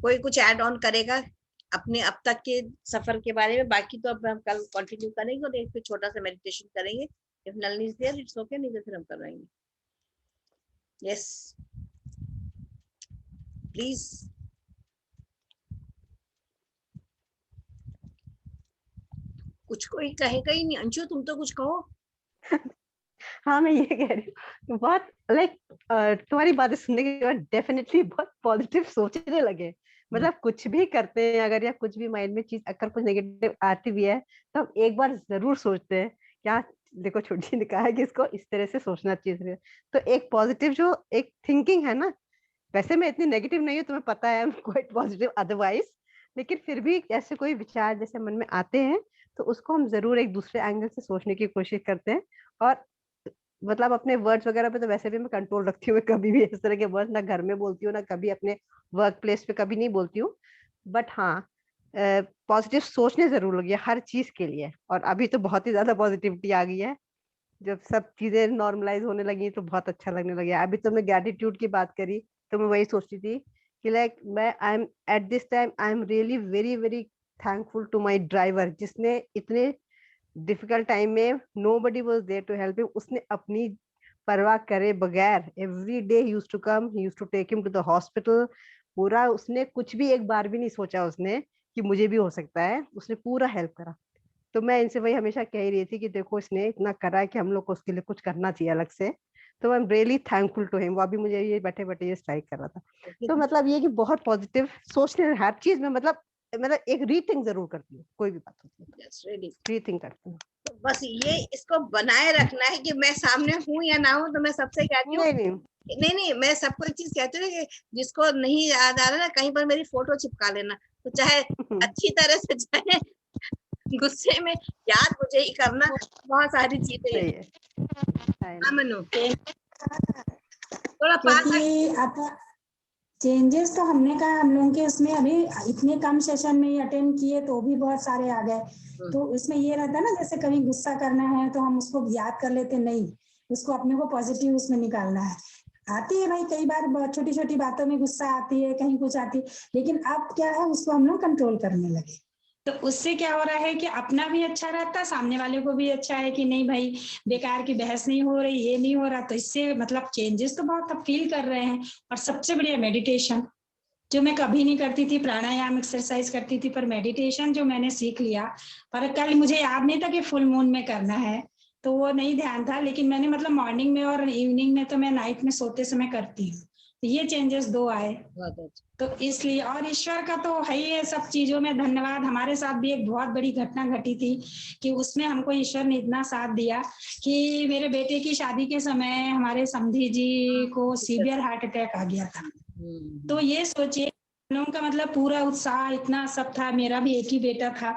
कोई कुछ ऐड ऑन करेगा अपने अब तक के सफर के बारे में? बाकी तो अब हम कल कंटिन्यू करेंगे और एक फिर छोटा सा मेडिटेशन करेंगे। If Nalini is there it's okay, नहीं तो फिर हम करवाएंगे। Yes please. कुछ कोई कहेगा ही नहीं। अंशु तुम तो कुछ कहो। हाँ मैं ये कह रही हूँ, बहुत लाइक तुम्हारी बातें सुनने के बाद डेफिनेटली बहुत पॉजिटिव सोचने लगे। मतलब कुछ भी करते हैं अगर, या कुछ भी माइंड में चीज अगर कुछ नेगेटिव आती भी है तो हम एक बार जरूर सोचते हैं क्या, देखो छोटी ने कहा है कि इसको इस तरह से सोचना चाहिए। तो एक पॉजिटिव जो एक थिंकिंग है ना, वैसे मैं इतनी नेगेटिव नहीं हूँ, तुम्हें पता है, क्वाइट पॉजिटिव अदरवाइज, लेकिन फिर भी ऐसे कोई विचार जैसे मन में आते हैं तो उसको हम जरूर एक दूसरे एंगल से सोचने की कोशिश करते हैं। और मतलब अपने वर्ड्स वगैरह पे तो वैसे भी मैं कंट्रोल रखती हूँ, कभी भी इस तरह के वर्ड्स ना घर में बोलती हूँ, ना कभी अपने वर्क प्लेस पे कभी नहीं बोलती हूँ। बट हाँ पॉजिटिव सोचने जरूर लगी है हर चीज के लिए, और अभी तो बहुत ही ज्यादा पॉजिटिविटी आ गई है। जब सब चीजें नॉर्मलाइज होने लगी तो बहुत अच्छा लगने लगा। अभी तो मैं ग्रेटिट्यूड की बात करी तो मैं वही सोचती थी कि लाइक मैं I am at this time I am really very very thankful to my driver, जिसने इतने डिफिकल्ट टाइम में nobody was there to help him, उसने अपनी परवाह करे बगैर every day he used to come, he used to take him to the hospital। पूरा उसने कुछ भी एक बार भी नहीं सोचा उसने कि मुझे भी हो सकता है, उसने पूरा हेल्प करा। तो मैं इनसे वही हमेशा कह रही थी कि देखो इसने इतना करा है कि हम लोग को उसके लिए कुछ करना चाहिए अलग से। तो I am really thankful to him. वो अभी मुझे ये बैठे बैठे ये स्ट्राइक कर रहा था। तो मतलब ये कि बहुत पॉजिटिव सोचने हर चीज में, मतलब एक रीथिंक जरूर करती हूँ, कोई भी बात होती है रीथिंक करती हूँ। तो बस ये इसको बनाए रखना है कि मैं सामने हूँ या ना हूँ, तो मैं सबसे कहती हूँ नहीं मैं सबको एक चीज कहती हूँ कि जिसको नहीं याद आ रहा ना, कहीं पर मेरी फोटो चिपका लेना, तो चाहे अच्छी तरह से चाहे गुस्से में, याद मुझे ही करना। बहुत सारी चीजें हैं। मनु थोड़ा पास चेंजेस तो हमने कहा हम लोगों के उसमें अभी इतने कम सेशन में ही अटेंड किए तो भी बहुत सारे आ गए। तो इसमें ये रहता है ना, जैसे कभी गुस्सा करना है तो हम उसको याद कर लेते, नहीं उसको अपने को पॉजिटिव उसमें निकालना है। आती है भाई कई बार छोटी छोटी बातों में गुस्सा आती है, कहीं कुछ आती है, लेकिन अब क्या है उसको हम लोग कंट्रोल करने लगे। तो उससे क्या हो रहा है कि अपना भी अच्छा रहता है, सामने वाले को भी अच्छा है कि नहीं भाई बेकार की बहस नहीं हो रही, ये नहीं हो रहा। तो इससे मतलब चेंजेस तो बहुत अब फील कर रहे हैं। और सबसे बढ़िया मेडिटेशन, जो मैं कभी नहीं करती थी, प्राणायाम एक्सरसाइज करती थी, पर मेडिटेशन जो मैंने सीख लिया। पर कल मुझे याद नहीं था कि फुल मून में करना है, तो वो नहीं ध्यान था, लेकिन मैंने मतलब मॉर्निंग में और इवनिंग में, तो मैं नाइट में सोते समय करती हूँ। तो ये चेंजेस 2 आए। तो इसलिए, और ईश्वर का तो है ही है सब चीजों में धन्यवाद। हमारे साथ भी एक बहुत बड़ी घटना घटी थी कि उसमें हमको ईश्वर ने इतना साथ दिया कि मेरे बेटे की शादी के समय हमारे समधी जी को सीवियर हार्ट अटैक आ गया था। तो ये सोचिए लोगों का मतलब पूरा उत्साह इतना सब था, मेरा भी एक ही बेटा था।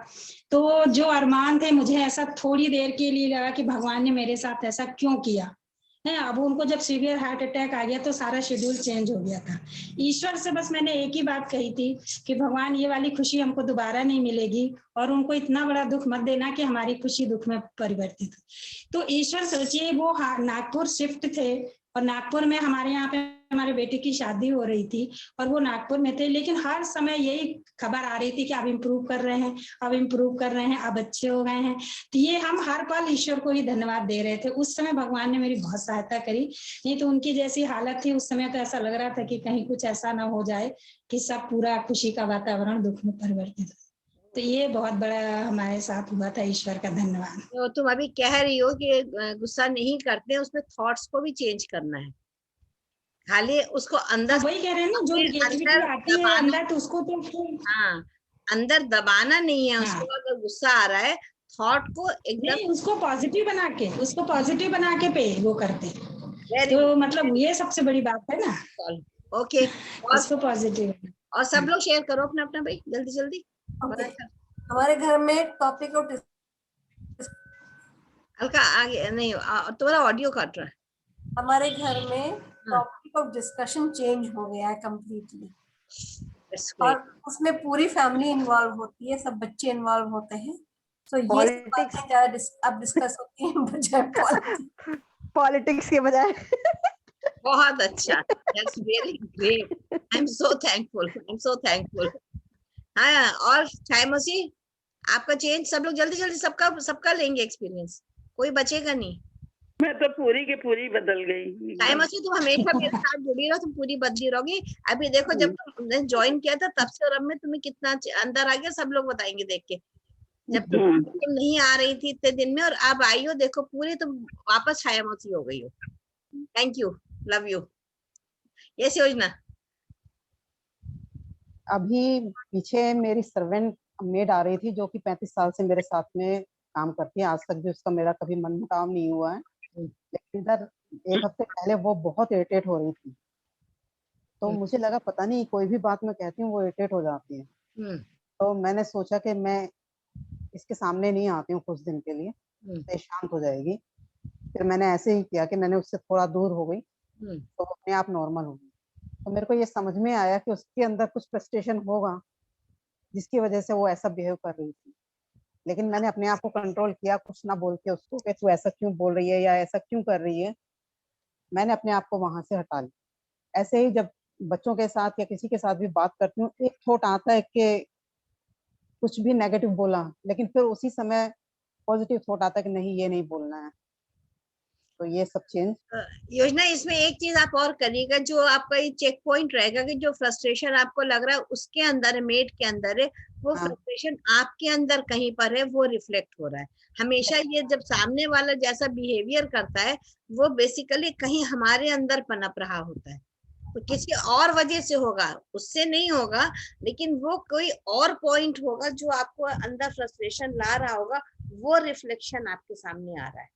तो जो अरमान थे, मुझे ऐसा थोड़ी देर के लिए लगा कि भगवान ने मेरे साथ ऐसा क्यों किया, है। अब उनको जब सीवियर हार्ट अटैक आ गया तो सारा शेड्यूल चेंज हो गया था। ईश्वर से बस मैंने एक ही बात कही थी कि भगवान ये वाली खुशी हमको दोबारा नहीं मिलेगी और उनको इतना बड़ा दुख मत देना कि हमारी खुशी दुख में परिवर्तित हो। तो ईश्वर सोचिए, वो नागपुर शिफ्ट थे और नागपुर में हमारे यहाँ पे हमारे बेटे की शादी हो रही थी और वो नागपुर में थे, लेकिन हर समय यही खबर आ रही थी कि अब इम्प्रूव कर रहे हैं, अब इम्प्रूव कर रहे हैं, अब अच्छे हो गए हैं। तो ये हम हर पल ईश्वर को ही धन्यवाद दे रहे थे। उस समय भगवान ने मेरी बहुत सहायता करी, नहीं तो उनकी जैसी हालत थी उस समय तो ऐसा लग रहा था कि कहीं कुछ ऐसा ना हो जाए कि सब पूरा खुशी का वातावरण दुख में परिवर्तित हो। तो ये बहुत बड़ा हमारे साथ हुआ था, ईश्वर का धन्यवाद। तो तुम अभी कह रही हो कि गुस्सा नहीं करते, उसमें थॉट्स को भी चेंज करना है, खाली उसको अंदर वही कह रहे हैं ना, जो नेगेटिविटी आती है अंदर तो उसको तो हाँ अंदर दबाना नहीं है उसको। अगर गुस्सा आ रहा है थॉट को एकदम उसको पॉजिटिव बना के पे वो करते, तो मतलब ये सबसे बड़ी बात है ना। ओके, उसको पॉजिटिव। और सब लोग शेयर करो अपना अपना भाई, जल्दी जल्दी। हमारे घर में टॉपिक ऑफ हल्का आगे नहीं, तुम्हारा ऑडियो कट रहा है। हमारे घर में टॉपिक ऑफ डिस्कशन चेंज हो गया है कंप्लीटली, और उसमें पूरी फैमिली इन्वॉल्व होती है, सब बच्चे इन्वॉल्व होते हैं। तो ये बातें ज्यादा अब डिस्कस होती हैं बजाय पॉलिटिक्स के बजाय। बहुत अच्छा, that's really great, I am so thankful. हाँ, और चायमोसी आपका चेंज सब लोग जल्दी जल्दी सबका लेंगे एक्सपीरियंस, कोई बचेगा नहीं। मैं तो पूरी की पूरी बदल गई। चायमोसी तुम हमेशा मेरे साथ जुड़ी रहो, तुम पूरी बदली रहोगी। अभी देखो जब तुमने ज्वाइन किया था तब से और अब में तुम्हें कितना अंदर आ गया, सब लोग बताएंगे देख के। जब तुम नहीं आ रही थी इतने दिन में और अब आई हो, देखो पूरी तुम वापस चायमोसी हो गई हो। Thank you, love you. Yes योजना। अभी पीछे मेरी सर्वेंट मेड आ रही थी जो कि 35 साल से मेरे साथ में काम करती है, आज तक भी उसका मेरा कभी मनमुटाव नहीं हुआ है। लेकिन इधर एक हफ्ते पहले वो बहुत इरिटेट हो रही थी, तो मुझे लगा पता नहीं कोई भी बात मैं कहती हूँ वो इरिटेट हो जाती है। तो मैंने सोचा कि मैं इसके सामने नहीं आती हूँ कुछ दिन के लिए, तो शांत हो जाएगी। फिर मैंने ऐसे ही किया कि मैंने उससे थोड़ा दूर हो गई, तो अपने आप नॉर्मल हो गई। तो मेरे को ये समझ में आया कि उसके अंदर कुछ फ्रस्ट्रेशन होगा जिसकी वजह से वो ऐसा बिहेव कर रही थी। लेकिन मैंने अपने आप को कंट्रोल किया, कुछ ना बोल के उसको कि तू ऐसा क्यों बोल रही है या ऐसा क्यों कर रही है। मैंने अपने आप को वहां से हटा लिया। ऐसे ही जब बच्चों के साथ या किसी के साथ भी बात करती हूँ, एक थॉट आता है कि कुछ भी नेगेटिव बोला, लेकिन फिर उसी समय पॉजिटिव थॉट आता है कि नहीं ये नहीं बोलना है। तो ये सब चेंज योजना। इसमें एक चीज आप और करिएगा, जो आपका ये चेक पॉइंट रहेगा कि जो फ्रस्ट्रेशन आपको लग रहा है उसके अंदर है, मेड के अंदर है, वो फ्रस्ट्रेशन आपके अंदर कहीं पर है, वो रिफ्लेक्ट हो रहा है। हमेशा ये जब सामने वाला जैसा बिहेवियर करता है वो बेसिकली कहीं हमारे अंदर पनप रहा होता है, तो किसी और वजह से होगा, उससे नहीं होगा, लेकिन वो कोई और पॉइंट होगा जो आपको अंदर फ्रस्ट्रेशन ला रहा होगा, वो रिफ्लेक्शन आपके सामने आ रहा है।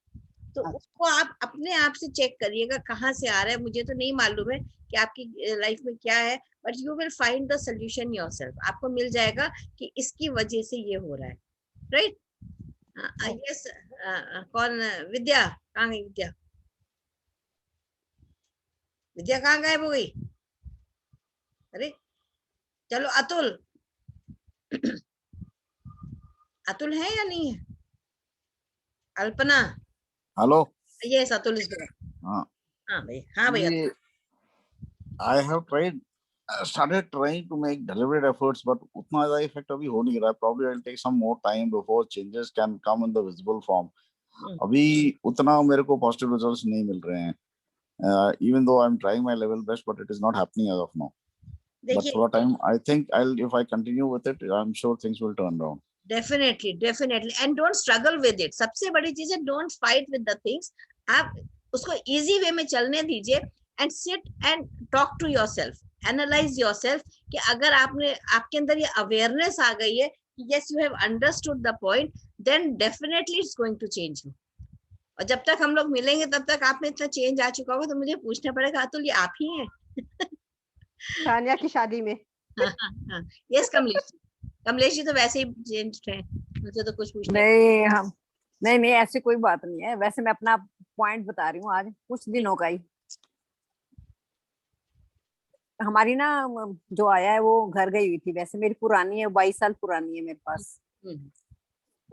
तो उसको आप अपने आप से चेक करिएगा कहाँ से आ रहा है। मुझे तो नहीं मालूम है कि आपकी लाइफ में क्या है, but you will find the solution yourself. आपको मिल जाएगा कि इसकी वजह से ये हो रहा है, राइट? यस। कौन? विद्या कहाँ गई? विद्या कहाँ गायब हो गई? अरे चलो, अतुल अतुल है या नहीं है? Alpana. Hello. Yes, Atul is there. हाँ भाई। I have started trying to make deliberate efforts, but उतना ज़्यादा इफेक्ट अभी हो नहीं रहा है। Probably I'll take some more time before changes can come in the visible form. अभी उतना मेरे को positive results नहीं मिल रहे हैं, even though I'm trying my level best, but it is not happening as of now. But for a time, I think if I continue with it, I'm sure things will turn around. Definitely, and don't struggle with it. सबसे बड़ी चीज है, don't fight with the things. आप उसको easy way में चलने दीजिए, and sit and talk to yourself, analyze yourself कि अगर आपके अंदर ये awareness आ गई है, yes, you have understood the point, then definitely it's going to change you. और जब तक हम लोग मिलेंगे तब तक आप में इतना चेंज आ चुका होगा, तो मुझे पूछना पड़ेगा अतुल ये आप ही हैं? तानिया की शादी में। हाँ। यस कमलेश जी तो वैसे ही चेंज है, मुझे तो कुछ पूछना नहीं। हम नहीं ऐसी कोई बात नहीं है। वैसे मैं अपना पॉइंट बता रही हूँ, आज कुछ दिनों का ही। हमारी ना जो आया है वो घर गई हुई थी, वैसे मेरी पुरानी है, 22 साल पुरानी है मेरे पास।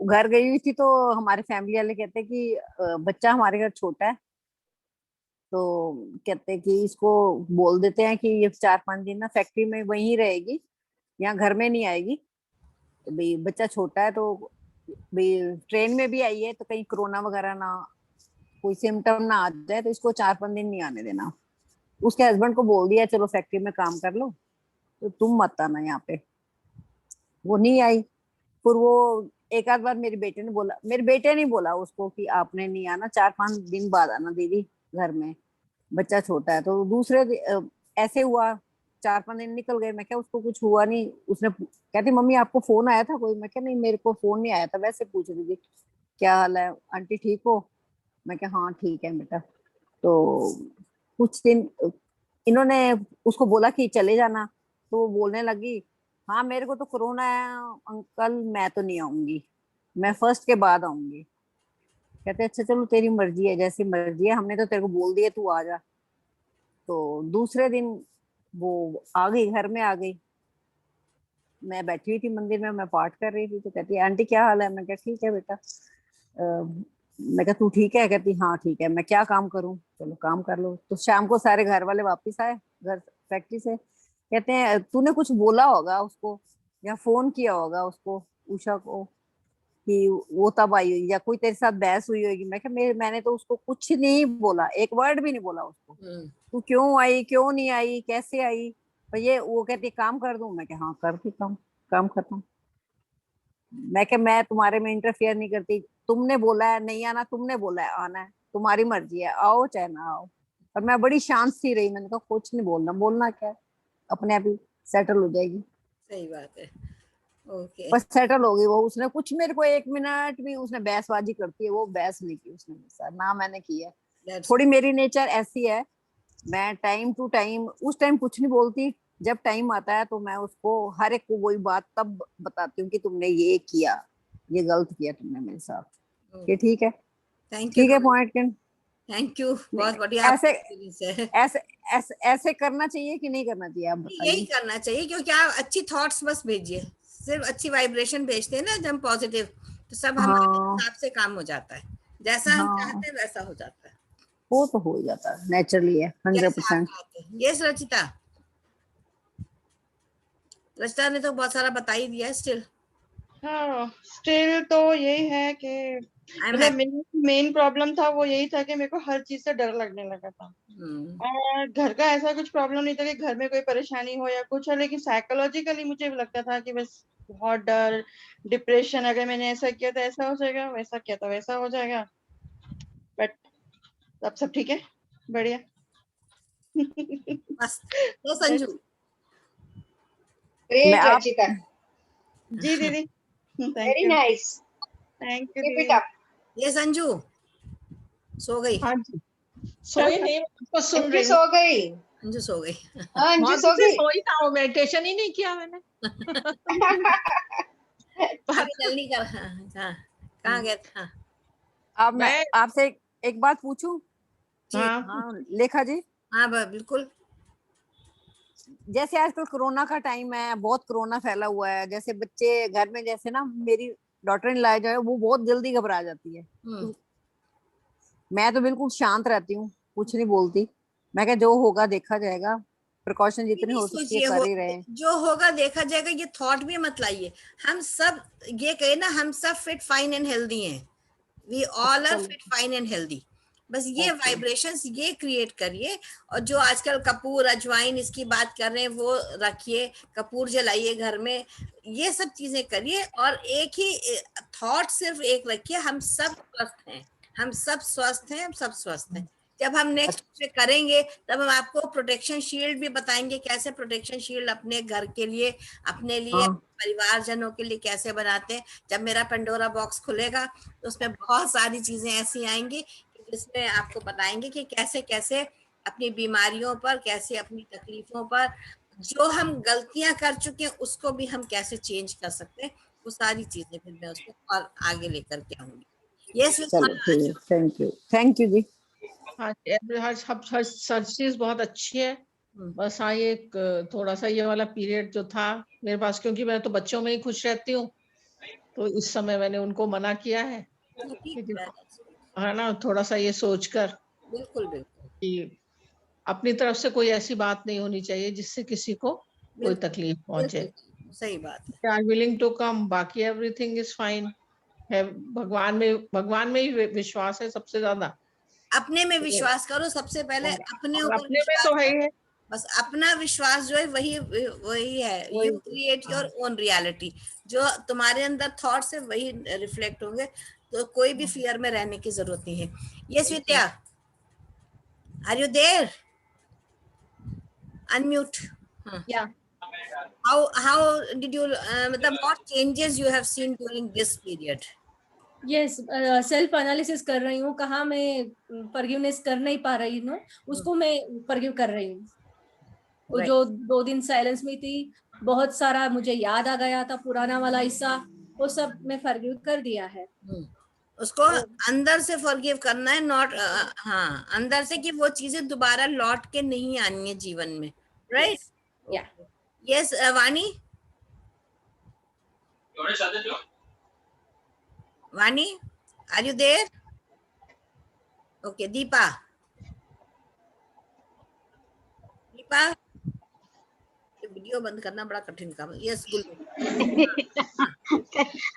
घर गई हुई थी तो हमारे फैमिली वाले कहते कि बच्चा हमारे घर छोटा है, तो कहते कि इसको बोल देते हैं कि ये 4-5 दिन ना फैक्ट्री में वहीं रहेगी, यहाँ घर में नहीं आएगी। तो भाई बच्चा छोटा है, तो भाई ट्रेन में भी आई है तो कहीं कोरोना वगैरह ना, कोई सिम्टम ना आ जाए, तो इसको 4-5 दिन नहीं आने देना। उसके हस्बैंड को बोल दिया चलो फैक्ट्री में काम कर लो, तो तुम मत आना यहाँ पे। वो नहीं आई। फिर वो एक आध बार मेरे बेटे ने बोला, मेरे बेटे ने बोला उसको कि आपने नहीं आना, 4-5 दिन बाद आना दीदी घर में, बच्चा छोटा है। तो दूसरे ऐसे हुआ, 4-5 दिन निकल गए। मैं क्या उसको कुछ हुआ नहीं। उसने कहती मम्मी आपको फोन आया था कोई? मैं क्या नहीं मेरे को फोन नहीं आया था, वैसे पूछ रही थी क्या हाल है आंटी, ठीक हो? मैं क्या हाँ ठीक है बेटा। तो कुछ दिन इन्होंने उसको बोला कि चले जाना, तो वो बोलने लगी हाँ मेरे को तो कोरोना है अंकल, मैं तो नहीं आऊंगी, मैं फर्स्ट के बाद आऊंगी। कहते अच्छा चलो तेरी मर्जी है, जैसी मर्जी है, हमने तो तेरे को बोल दिया तू आ जा। तो दूसरे दिन वो आ गई, घर में आ गई। मैं बैठी हुई थी मंदिर में, मैं पाठ कर रही थी, तो कहती है आंटी क्या हाल है? मैं क्या ठीक है बेटा। मैं क्या तू ठीक है? कहती हाँ ठीक है। मैं क्या काम करूं? चलो काम कर लो। तो शाम को सारे घर वाले वापस आए घर फैक्ट्री से। कहते हैं तूने कुछ बोला होगा उसको या फोन किया होगा उसको, उषा को, कि वो तब आई हुई या कोई तेरे साथ बहस हुई होगी। मैं क्या मैंने तो उसको कुछ नहीं बोला, एक वर्ड भी नहीं बोला उसको। तू क्यों आई, क्यों नहीं आई, कैसे आई? पर ये वो कहती काम कर दूं। मैं क्या हाँ कर दी, काम खत्म। मैं क्या मैं तुम्हारे में इंटरफेयर नहीं करती, तुमने बोला है नहीं आना, तुमने बोला है आना है, तुम्हारी मर्जी है, आओ चाहे ना आओ। और मैं बड़ी शांत सी रही, मैंने कहा कुछ नहीं बोलना, बोलना क्या, अपने आप ही सेटल हो जाएगी। सही बात है। ओके। बस सेटल हो गई वो। उसने कुछ मेरे को 1 मिनट भी, उसने बहसबाजी करती है, वो बहस नहीं की उसने मेरे साथ, ना मैंने की है। थोड़ी मेरी नेचर ऐसी है, मैं टाइम टू टाइम, उस टाइम कुछ नहीं बोलती, जब टाइम आता है तो मैं उसको हर एक को वही बात तब बताती हूँ कि तुमने ये किया, ये गलत किया तुमने मेरे साथ, ये ठीक है, ठीक है पॉइंट कैन। थैंक यू, बहुत बढ़िया। ऐसे करना चाहिए कि नहीं करना चाहिए? आप बताइए। यही करना चाहिए, क्योंकि आप अच्छी थॉट्स बस भेजिए, सिर्फ अच्छी वाइब्रेशन भेजते हैं ना जब हम पॉजिटिव, तो सब हमारे हिसाब से काम हो जाता है, जैसा हम चाहते हैं वैसा हो जाता है। वो तो हो जाता है, नेचुरली है, 100%। यस रचिता, रचिता ने तो बहुत सारा बता ही दिया। स्टिल हाँ, स्टिल तो यही है कि मतलब मेन प्रॉब्लम था वो यही था कि मेरे को हर चीज से डर लगने लगा था। और घर का ऐसा कुछ प्रॉब्लम नहीं था कि घर में कोई परेशानी हो या कुछ हो, लेकिन साइकोलॉजिकली मुझे लगता था कि बस बहुत डर, डिप्रेशन, अगर मैंने ऐसा किया तो ऐसा हो जाएगा, वैसा किया तो वैसा हो जाएगा। बट अब सब ठीक है, बढ़िया। बस तो संजू जी दीदी, very nice, thank you keep it up. ये संजू सो गई? हाँ जी, सोई नहीं, उसको सुन रही हूँ। सो गई, अंजू सो गई। अंजू सो गई, सोई था वो, मेडिटेशन ही नहीं किया मैंने। जल्दी कर। हाँ कहाँ गए? हाँ अब मैं आपसे एक बात पूछूं? हाँ लेखा जी। हाँ बिल्कुल। जैसे आजकल कोरोना का टाइम है, बहुत कोरोना फैला हुआ है, जैसे बच्चे घर में, जैसे ना मेरी डॉटर इन लॉ जो है वो बहुत जल्दी घबरा जाती है। मैं तो बिल्कुल शांत रहती हूँ, कुछ नहीं बोलती। मैं क्या जो होगा देखा जाएगा, प्रिकॉशन जितनी हो सकती है कर ही रहे। जो होगा देखा जाएगा, ये थॉट भी मत लाइए। हम सब ये कहे ना, हम सब फिट फाइन एंड हेल्दी हैं, we all are fit fine and healthy. बस ये वाइब्रेशंस ये क्रिएट करिए। और जो आजकल कपूर अजवाइन इसकी बात कर रहे हैं वो रखिए, कपूर जलाइए घर में, ये सब चीजें करिए। और एक ही थॉट सिर्फ एक रखिए, हम सब स्वस्थ हैं, हम सब स्वस्थ हैं, हम सब स्वस्थ हैं। जब हम नेक्स्ट पे करेंगे तब हम आपको प्रोटेक्शन शील्ड भी बताएंगे, कैसे प्रोटेक्शन शील्ड अपने घर के लिए, अपने लिए, परिवारजनों के लिए कैसे बनाते हैं। जब मेरा पेंडोरा बॉक्स खुलेगा तो उसमें बहुत सारी चीजें ऐसी आएंगी जिसमें आपको बताएंगे कि कैसे कैसे अपनी बीमारियों पर, कैसे अपनी तकलीफों पर, जो हम गलतियां कर चुके हैं उसको भी हम कैसे चेंज कर सकते हैं, वो सारी चीजें फिर मैं उसको और आगे लेकर के आऊंगी। यस, चलो ठीक है, थैंक यू जी। हाँ हर चीज बहुत अच्छी है। बस हाँ ये थोड़ा सा ये वाला पीरियड जो था मेरे पास, क्योंकि मैं तो बच्चों में ही खुश रहती हूँ, तो इस समय मैंने उनको मना किया है है ना, थोड़ा सा ये सोचकर बिल्कुल बिल्कुल कि अपनी तरफ से कोई ऐसी बात नहीं होनी चाहिए जिससे किसी को कोई तकलीफ पहुंचे। सही बात है। आई विलिंग टू कम, बाकी एवरीथिंग इज फाइन है। भगवान में ही विश्वास है सबसे ज्यादा। अपने में विश्वास करो सबसे पहले, अपने ऊपर अपने में तो है ही है। बस अपना विश्वास जो है वही है। You create your own reality. जो तुम्हारे अंदर थॉट्स है वही रिफ्लेक्ट होंगे, तो कोई भी फियर में रहने की जरूरत नहीं है। Yes Vidya, are you there? Unmute. या how did you मतलब what changes you have seen during this period? Yes, self analysis कर रही हूँ, कहाँ मैं फॉरगिवनेस कर नहीं पा रही हूँ उसको मैं फॉरगिव कर रही हूँ। वो जो 2 दिन साइलेंस में थी, बहुत सारा मुझे याद आ गया था पुराना वाला हिस्सा, वो सब मैं फॉरगिव कर दिया है। उसको अंदर से फॉरगिव करना है, नॉट हाँ अंदर से, कि वो चीजें दोबारा लौट के नहीं आनी है जीवन में, राइट? या yes Vani, Vani are you there? Okay Deepa, Deepa video बंद करना बड़ा कठिन काम है। यस गुल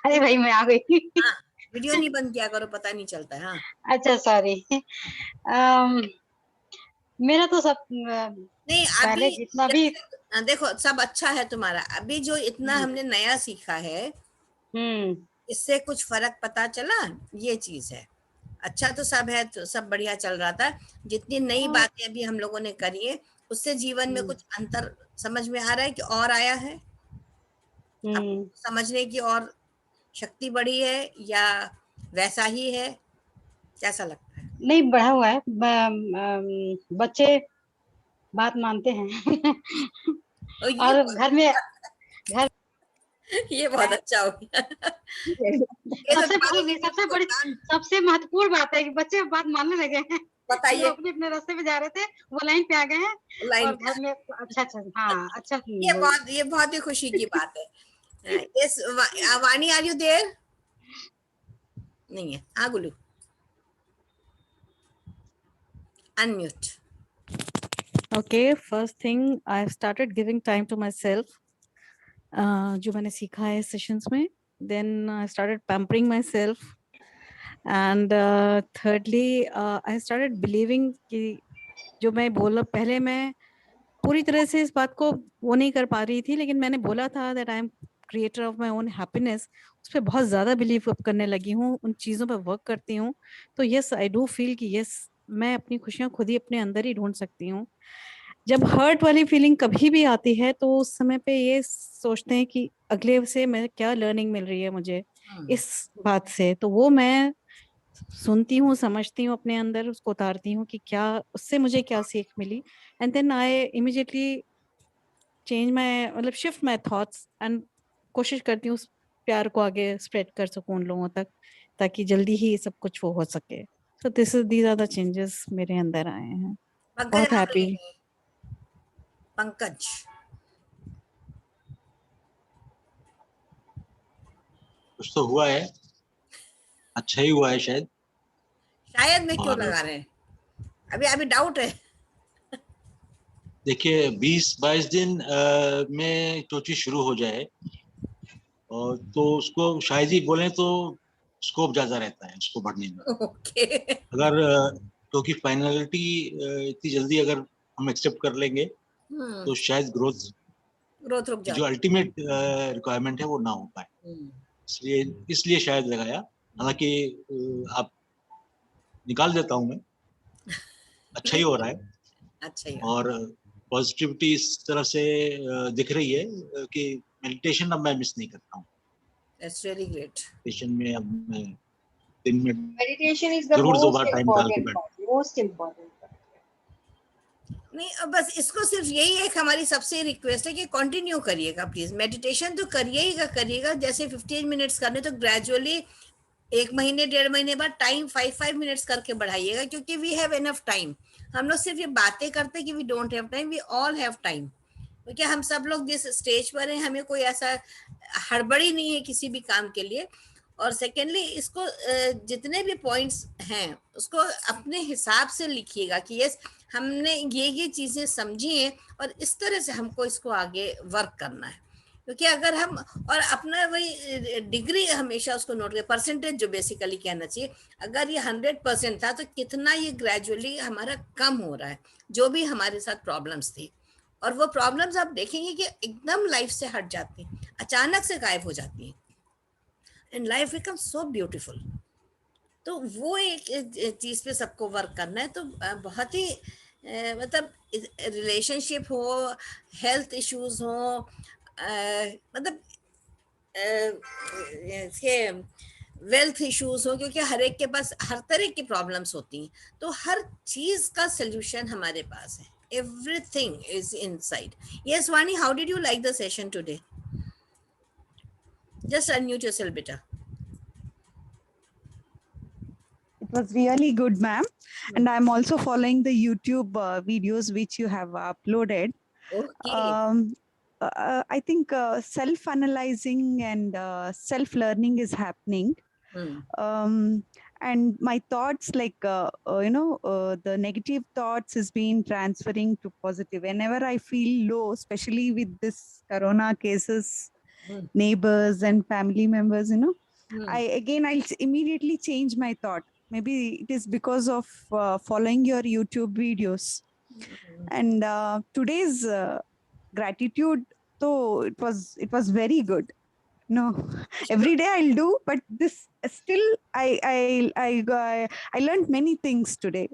अरे भाई मैं आ गई। हाँ, वीडियो नहीं बंद किया करो, पता नहीं चलता है। हाँ अच्छा सॉरी। मेरा तो सब नहीं पहले अभी जितना भी देखो सब अच्छा है तुम्हारा। अभी जो इतना हमने नया सीखा है, इससे कुछ फर्क पता चला, ये चीज है। अच्छा तो सब है, तो सब बढ़िया चल रहा था। जितनी नई बातें अभी हम लोगों ने करी है, उससे जीवन में कुछ अंतर समझ में आ रहा है कि और आया है, समझने की और शक्ति बढ़ी है, या वैसा ही है? कैसा लगता है? नहीं, बढ़ा हुआ है। बच्चे बात मानते हैं और घर में ये बहुत अच्छा हो गया। सबसे महत्वपूर्ण बात है कि बच्चे बात मानने लगे हैं। बताइए। अपने अपने रास्ते में जा रहे थे, वो लाइन पे आ गए हैं और घर में अच्छा हाँ अच्छा। ये बहुत ही खुशी की बात है। Yes Vani, are you there? नहीं है। हाँ Gulu, unmute. Okay, first thing I've started giving time to myself. जो मैंने सीखा है सेशंस में, then I started pampering myself, and thirdly I started believing कि जो मैं बोला, पहले मैं पूरी तरह से इस बात को वो नहीं कर पा रही थी, लेकिन मैंने बोला था that I am creator of my own happiness, उस पर बहुत ज़्यादा बिलीव करने लगी हूँ, उन चीज़ों पर वर्क करती हूँ। तो yes, I do feel कि yes, मैं अपनी खुशियाँ खुद ही अपने अंदर ही ढूंढ सकती हूँ। जब हर्ट वाली फीलिंग कभी भी आती है, तो उस समय पे ये सोचते हैं कि अगले से मैं क्या लर्निंग मिल रही है मुझे इस बात से, तो वो मैं सुनती हूँ, समझती हूँ, अपने अंदर उसको उतारती हूँ कि क्या उससे मुझे क्या सीख मिली, and then I immediately change my, मतलब शिफ्ट माय थॉट्स, एंड कोशिश करती हूँ उस प्यार को आगे स्प्रेड कर सकूं उन लोगों तक, ताकि जल्दी ही सब कुछ वो हो सके। So these are the changes मेरे अंदर आए हैं। बहुत हैप्पी। पंकज, कुछ तो हुआ है, अच्छा ही हुआ है शायद। शायद में क्यों लगा रहे हैं? अभी डाउट है। देखिए 20-22 दिन में जो चीज शुरू हो जाए, और तो उसको शायद ही बोले तो स्कोप ज्यादा रहता है उसको बढ़ने में। अगर क्योंकि फाइनलिटी इतनी जल्दी अगर हम एक्सेप्ट कर लेंगे तो शायद ग्रोथ रुक जाए, जो अल्टीमेट रिक्वायरमेंट है वो ना हो पाए। इसलिए शायद लगाया। हालांकि आप निकाल देता हूं मैं, अच्छा ही हो रहा है। अच्छा ही। और पॉजिटिविटी इस तरह से दिख रही है कि मेडिटेशन अब मैं मिस नहीं करता हूँ। That's really great. मेडिटेशन में अब मैं दिन में meditation is the most important. नहीं, बस इसको सिर्फ यही एक हमारी सबसे रिक्वेस्ट है कि कंटिन्यू करिएगा प्लीज। मेडिटेशन तो करिएगा, जैसे 15 मिनट्स करने, तो ग्रेजुअली 1 महीने 1.5 महीने बाद टाइम 5 मिनट्स करके बढ़ाइएगा, क्योंकि वी हैव इनफ टाइम। हम लोग सिर्फ ये बातें करते हैं कि we don't have time, we all have time, क्योंकि हम सब लोग जिस स्टेज पर हैं हमें कोई ऐसा हड़बड़ी नहीं है किसी भी काम के लिए। और सेकेंडली इसको जितने भी पॉइंट्स हैं उसको अपने हिसाब से लिखिएगा कि यस हमने ये चीजें समझी हैं और इस तरह से हमको इसको आगे वर्क करना है। क्योंकि अगर हम और अपना वही डिग्री हमेशा उसको नोट करें, परसेंटेज जो बेसिकली कहना चाहिए, अगर ये 100% था तो कितना ये ग्रेजुअली हमारा कम हो रहा है, जो भी हमारे साथ प्रॉब्लम्स थी। और वो प्रॉब्लम्स आप देखेंगे कि एकदम लाइफ से हट जाती हैं, अचानक से गायब हो जाती हैं, and life become so beautiful. तो वो एक चीज पे सबको वर्क करना है। तो बहुत ही मतलब रिलेशनशिप हो, हेल्थ इश्यूज हो, मतलब इसके वेल्थ इश्यूज हो, क्योंकि हर एक के पास हर तरह की प्रॉब्लम्स होती हैं, तो हर चीज का सल्यूशन हमारे पास है। Everything is inside. Yes, Vani, how did you like the session today? Just unmute yourself, beta. It was really good, ma'am. And I'm also following the YouTube videos which you have uploaded. Okay. I think self-analyzing and self-learning is happening. And my thoughts, like, the negative thoughts is being transferring to positive. Whenever I feel low, especially with this corona cases, neighbors and family members, I'll immediately change my thought. Maybe it is because of following your YouTube videos. And today's gratitude, though it was very good. No, every day I'll do, but this still I learned many things today.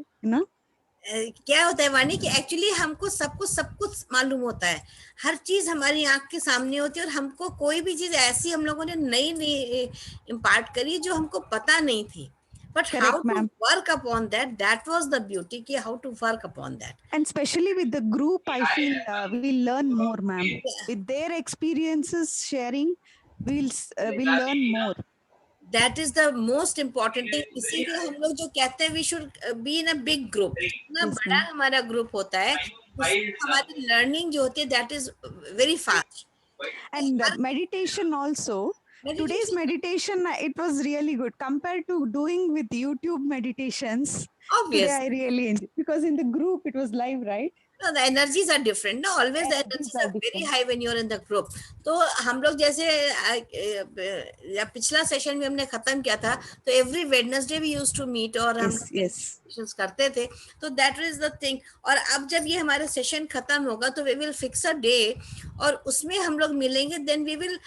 क्या होता है वानी कि actually हमको सब कुछ मालूम होता है, हर चीज हमारी आंख के सामने होती है, और हमको कोई भी चीज ऐसी हम लोगों ने नई इम्पार्ट करी जो हमको पता नहीं थी, but how to work upon that was the beauty, कि how to work upon that. And especially with the group, I feel we'll learn more, ma'am. With their experiences sharing, we'll learn more. That is the most important thing. इसीलिए हम लोग जो कहते हैं we should be in a big group. जितना बड़ा हमारा group होता है हमारी लर्निंग जो होती है that is very fast. And meditation also. Today's meditation, it was really good compared to doing with YouTube meditations. Obviously. Today I really enjoyed, because in the group it was live, right? No, the energies are different. No, always the energies are very high when you're in the group. तो हम लोग जैसे पिछला session में हमने खत्म किया था, तो every Wednesday we used to meet और हम सेशंस करते थे, तो that is the thing. और अब जब ये हमारा सेशन खत्म होगा तो we will fix a day और उसमें हम लोग मिलेंगे, then we will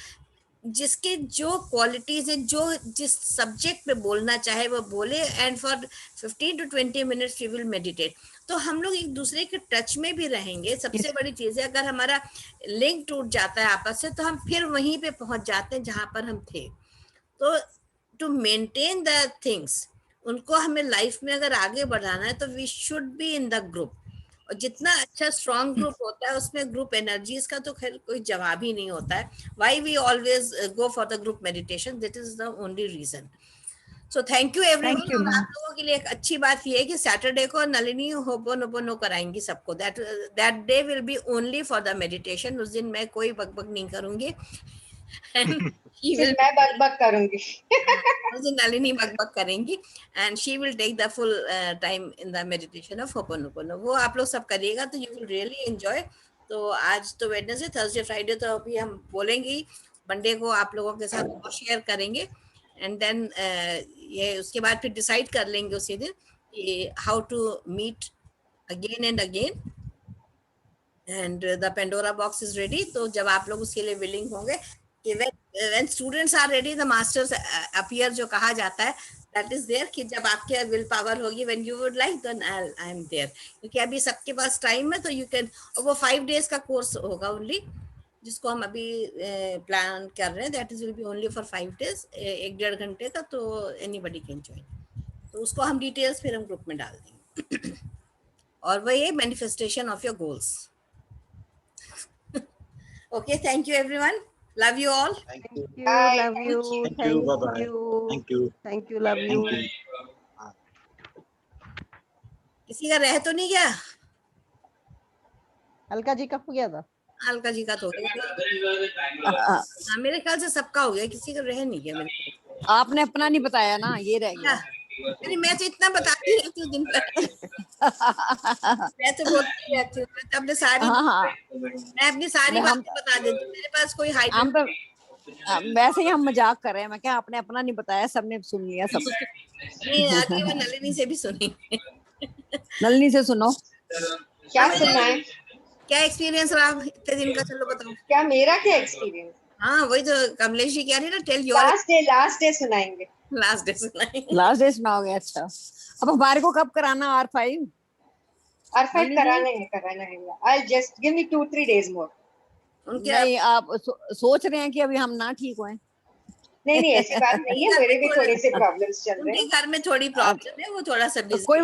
जिसके जो क्वालिटीज है, जो जिस सब्जेक्ट पे बोलना चाहे वो बोले, and for 15 to 20 minutes we will meditate. तो हम लोग एक दूसरे के टच में भी रहेंगे। सबसे बड़ी चीज है अगर हमारा लिंक टूट जाता है आपस से तो हम फिर वहीं पे पहुंच जाते हैं जहां पर हम थे। तो टू मेंटेन द थिंग्स, उनको हमें लाइफ में अगर आगे बढ़ाना है तो we should be in the group. और जितना अच्छा स्ट्रॉन्ग ग्रुप होता है उसमें ग्रुप एनर्जीज का तो खैर कोई जवाब ही नहीं होता है। Why we always go for the group meditation, that is the only reason. So thank you everyone. आप लोगों के लिए एक अच्छी बात ये है कि सैटरडे को नलिनी होपोनोपोनो कराएंगी सबको। That day will be only for the meditation. उस दिन मैं कोई बकबक नहीं करूंगी। मैं बकबक करूंगी। नलिनी बकबक करेंगी and she will take the full time in the meditation of ho'oponopono. वो आप लोग सब करिएगा तो यू विल रियली एंजॉय। तो आज तो वेडनेसडे, थर्सडे, फ्राइडे तो अभी हम बोलेंगे, मंडे को आप लोगों के साथ और शेयर करेंगे, एंड देन ये उसके बाद फिर डिसाइड कर लेंगे उसी दिन how to meet again and again, and the Pandora box is ready. तो जब आप लोग उसके लिए विलिंग होंगे कि when students are ready the masters appear जो कहा जाता है, that is there, कि जब आपके विल पावर होगी when you would like then I am there। क्योंकि अभी सबके पास टाइम है तो you can, और वो 5 days का कोर्स होगा ओनली जिसको हम अभी प्लान कर रहे हैं, that is will be only for 5 days, 1-1.5 घंटे का, तो anybody can join। तो उसको हम डिटेल्स फिर हम ग्रुप में डाल देंगे। और वही है manifestation of your goals. Okay, thank you everyone. Love you all. Thank you. Bye. Love you. Thank you. Bye bye. Thank you. Thank you. Love you. Thank you. किसी का रह तो नहीं गया? अलका जी का हो गया था? अलका जी का तो हो गया। हाँ, मेरे ख्याल से सबका हो गया, किसी का रह नहीं गया मेरे ख्याल। आपने अपना नहीं बताया ना, ये रह गया। अरे मैं तो इतना बताती रहती हूँ दिन भर। मैं तो बोलती रहती हूँ, मैं तो अपने सारी मैं अपनी सारी बातें बता देती हूँ, मेरे पास कोई हाइड हम तो वैसे ही हम मजाक कर रहे हैं। मैं क्या आपने अपना नहीं बताया, सबने सुन लिया सब। नहीं, आगे मैं नलिनी से भी सुनी। नलिनी से सुनो। क्या सुनना है? क्या एक्सपीरियंस रहा इतने दिन का? चलो बताओ। क्या मेरा क्या एक्सपीरियंस? हाँ, वही तो कमलेश जी कह रही है ना, टेल योर लास्ट डे सुनाएंगे। लास्ट डे सुनाएंगे। लास्ट डे सुनाओगे? अच्छा, अब हमारे को कब कराना R5? R5 कराना है। I'll just give me 2-3 days more. नहीं, आप सोच रहे हैं कि अभी हम ना ठीक हुए? नहीं, ऐसी बात नहीं है, मेरे भी थोड़े से प्रॉब्लम्स चल रहे हैं। घर में थोड़ी प्रॉब्लम है, वो थोड़ा सा बिजी। कोई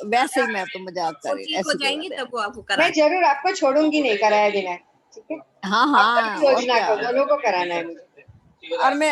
वैसे ही मैं तो मजाक कर रही हूँ। हो जाएंगी तब वो आपको मैं जरूर आपको छोड़ूंगी नहीं कराया बिना, ठीक है? हाँ, योजना को दोनों को कराना है मुझे। और मैं